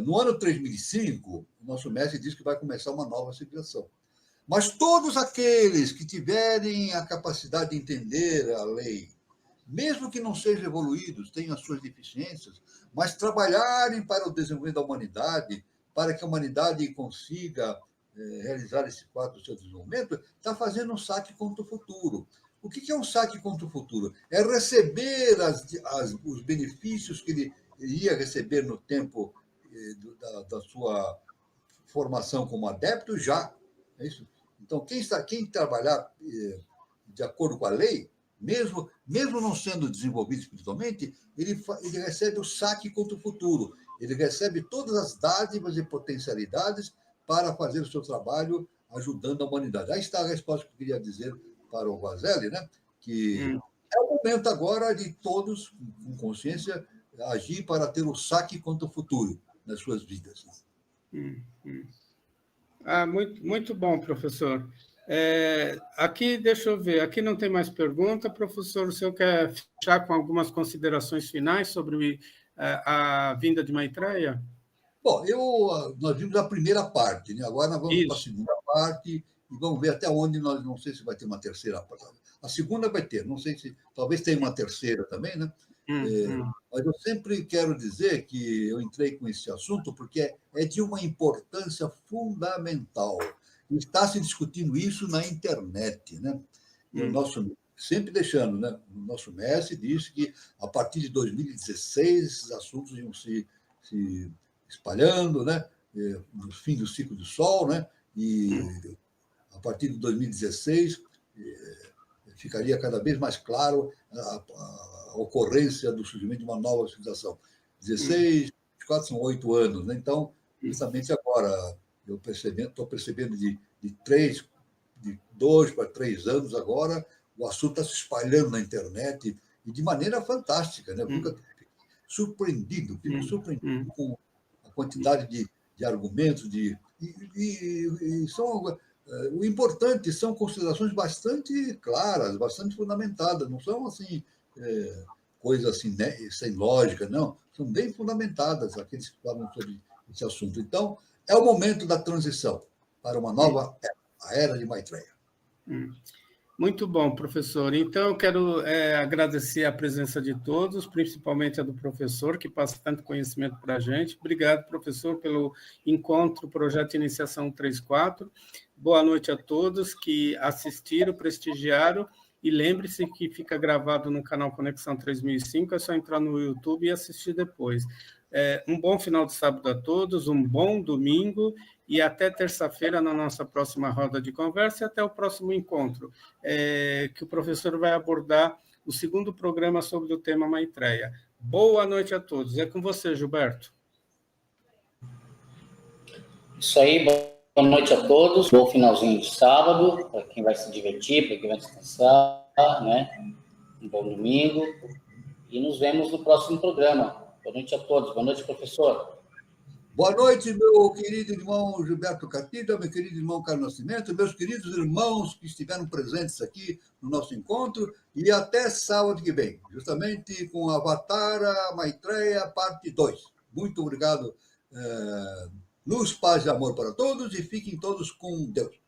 No ano 3005, o nosso mestre diz que vai começar uma nova civilização. Mas todos aqueles que tiverem a capacidade de entender a lei, mesmo que não sejam evoluídos, tenham as suas deficiências, mas trabalharem para o desenvolvimento da humanidade, para que a humanidade consiga realizar esse quadro do seu desenvolvimento, está fazendo um saque contra o futuro. O que é um saque contra o futuro? É receber os benefícios que ele iria receber no tempo da sua formação como adepto já. É isso? Então, quem trabalhar de acordo com a lei, mesmo não sendo desenvolvido espiritualmente, ele recebe o saque contra o futuro. Ele recebe todas as dádivas e potencialidades para fazer o seu trabalho ajudando a humanidade. Aí está a resposta que eu queria dizer para o Guazelli, né? Que é o momento agora de todos, com consciência, agir para ter o saque contra o futuro nas suas vidas. Muito, muito bom, professor. Aqui, deixa eu ver, aqui não tem mais pergunta. Professor, o senhor quer fechar com algumas considerações finais sobre a vinda de Maitreya? Bom, nós vimos a primeira parte, né? Agora nós vamos para a segunda parte e vamos ver até onde nós, não sei se vai ter uma terceira parte. A segunda vai ter, não sei se, talvez tenha uma terceira também, né? Mas eu sempre quero dizer que eu entrei com esse assunto porque é de uma importância fundamental. Está se discutindo isso na internet, né? Sempre deixando, né? O nosso mestre disse que a partir de 2016 esses assuntos iam se espalhando, né? No fim do ciclo do Sol, né? E a partir de 2016 ficaria cada vez mais claro a ocorrência do surgimento de uma nova civilização. 16, 24 são 8 anos, né? Então, justamente agora, estou percebendo de 2 para 3 anos agora, o assunto está se espalhando na internet e de maneira fantástica, né? Fico surpreendido com a quantidade de argumentos, o importante são considerações bastante claras, bastante fundamentadas, não são assim coisas assim, né, sem lógica, não, são bem fundamentadas aqueles que falam sobre esse assunto. Então, é o momento da transição para uma nova era, a era de Maitreya. Muito bom, professor. Então, eu quero agradecer a presença de todos, principalmente a do professor, que passa tanto conhecimento para a gente. Obrigado, professor, pelo encontro, projeto de iniciação 34. Boa noite a todos que assistiram, prestigiaram, e lembre-se que fica gravado no canal Conexão 3005, é só entrar no YouTube e assistir depois. Um bom final de sábado a todos, um bom domingo, e até terça-feira na nossa próxima roda de conversa e até o próximo encontro, que o professor vai abordar o segundo programa sobre o tema Maitreya. Boa noite a todos. É com você, Gilberto. Isso aí, boa noite a todos. Bom finalzinho de sábado, para quem vai se divertir, para quem vai descansar, né? Um bom domingo. E nos vemos no próximo programa. Boa noite a todos. Boa noite, professor. Boa noite, meu querido irmão Gilberto Cartida, meu querido irmão Carlos Nascimento, meus queridos irmãos que estiveram presentes aqui no nosso encontro, e até sábado que vem, justamente com Avatara Maitreya, parte 2. Muito obrigado. Luz, paz e amor para todos, e fiquem todos com Deus.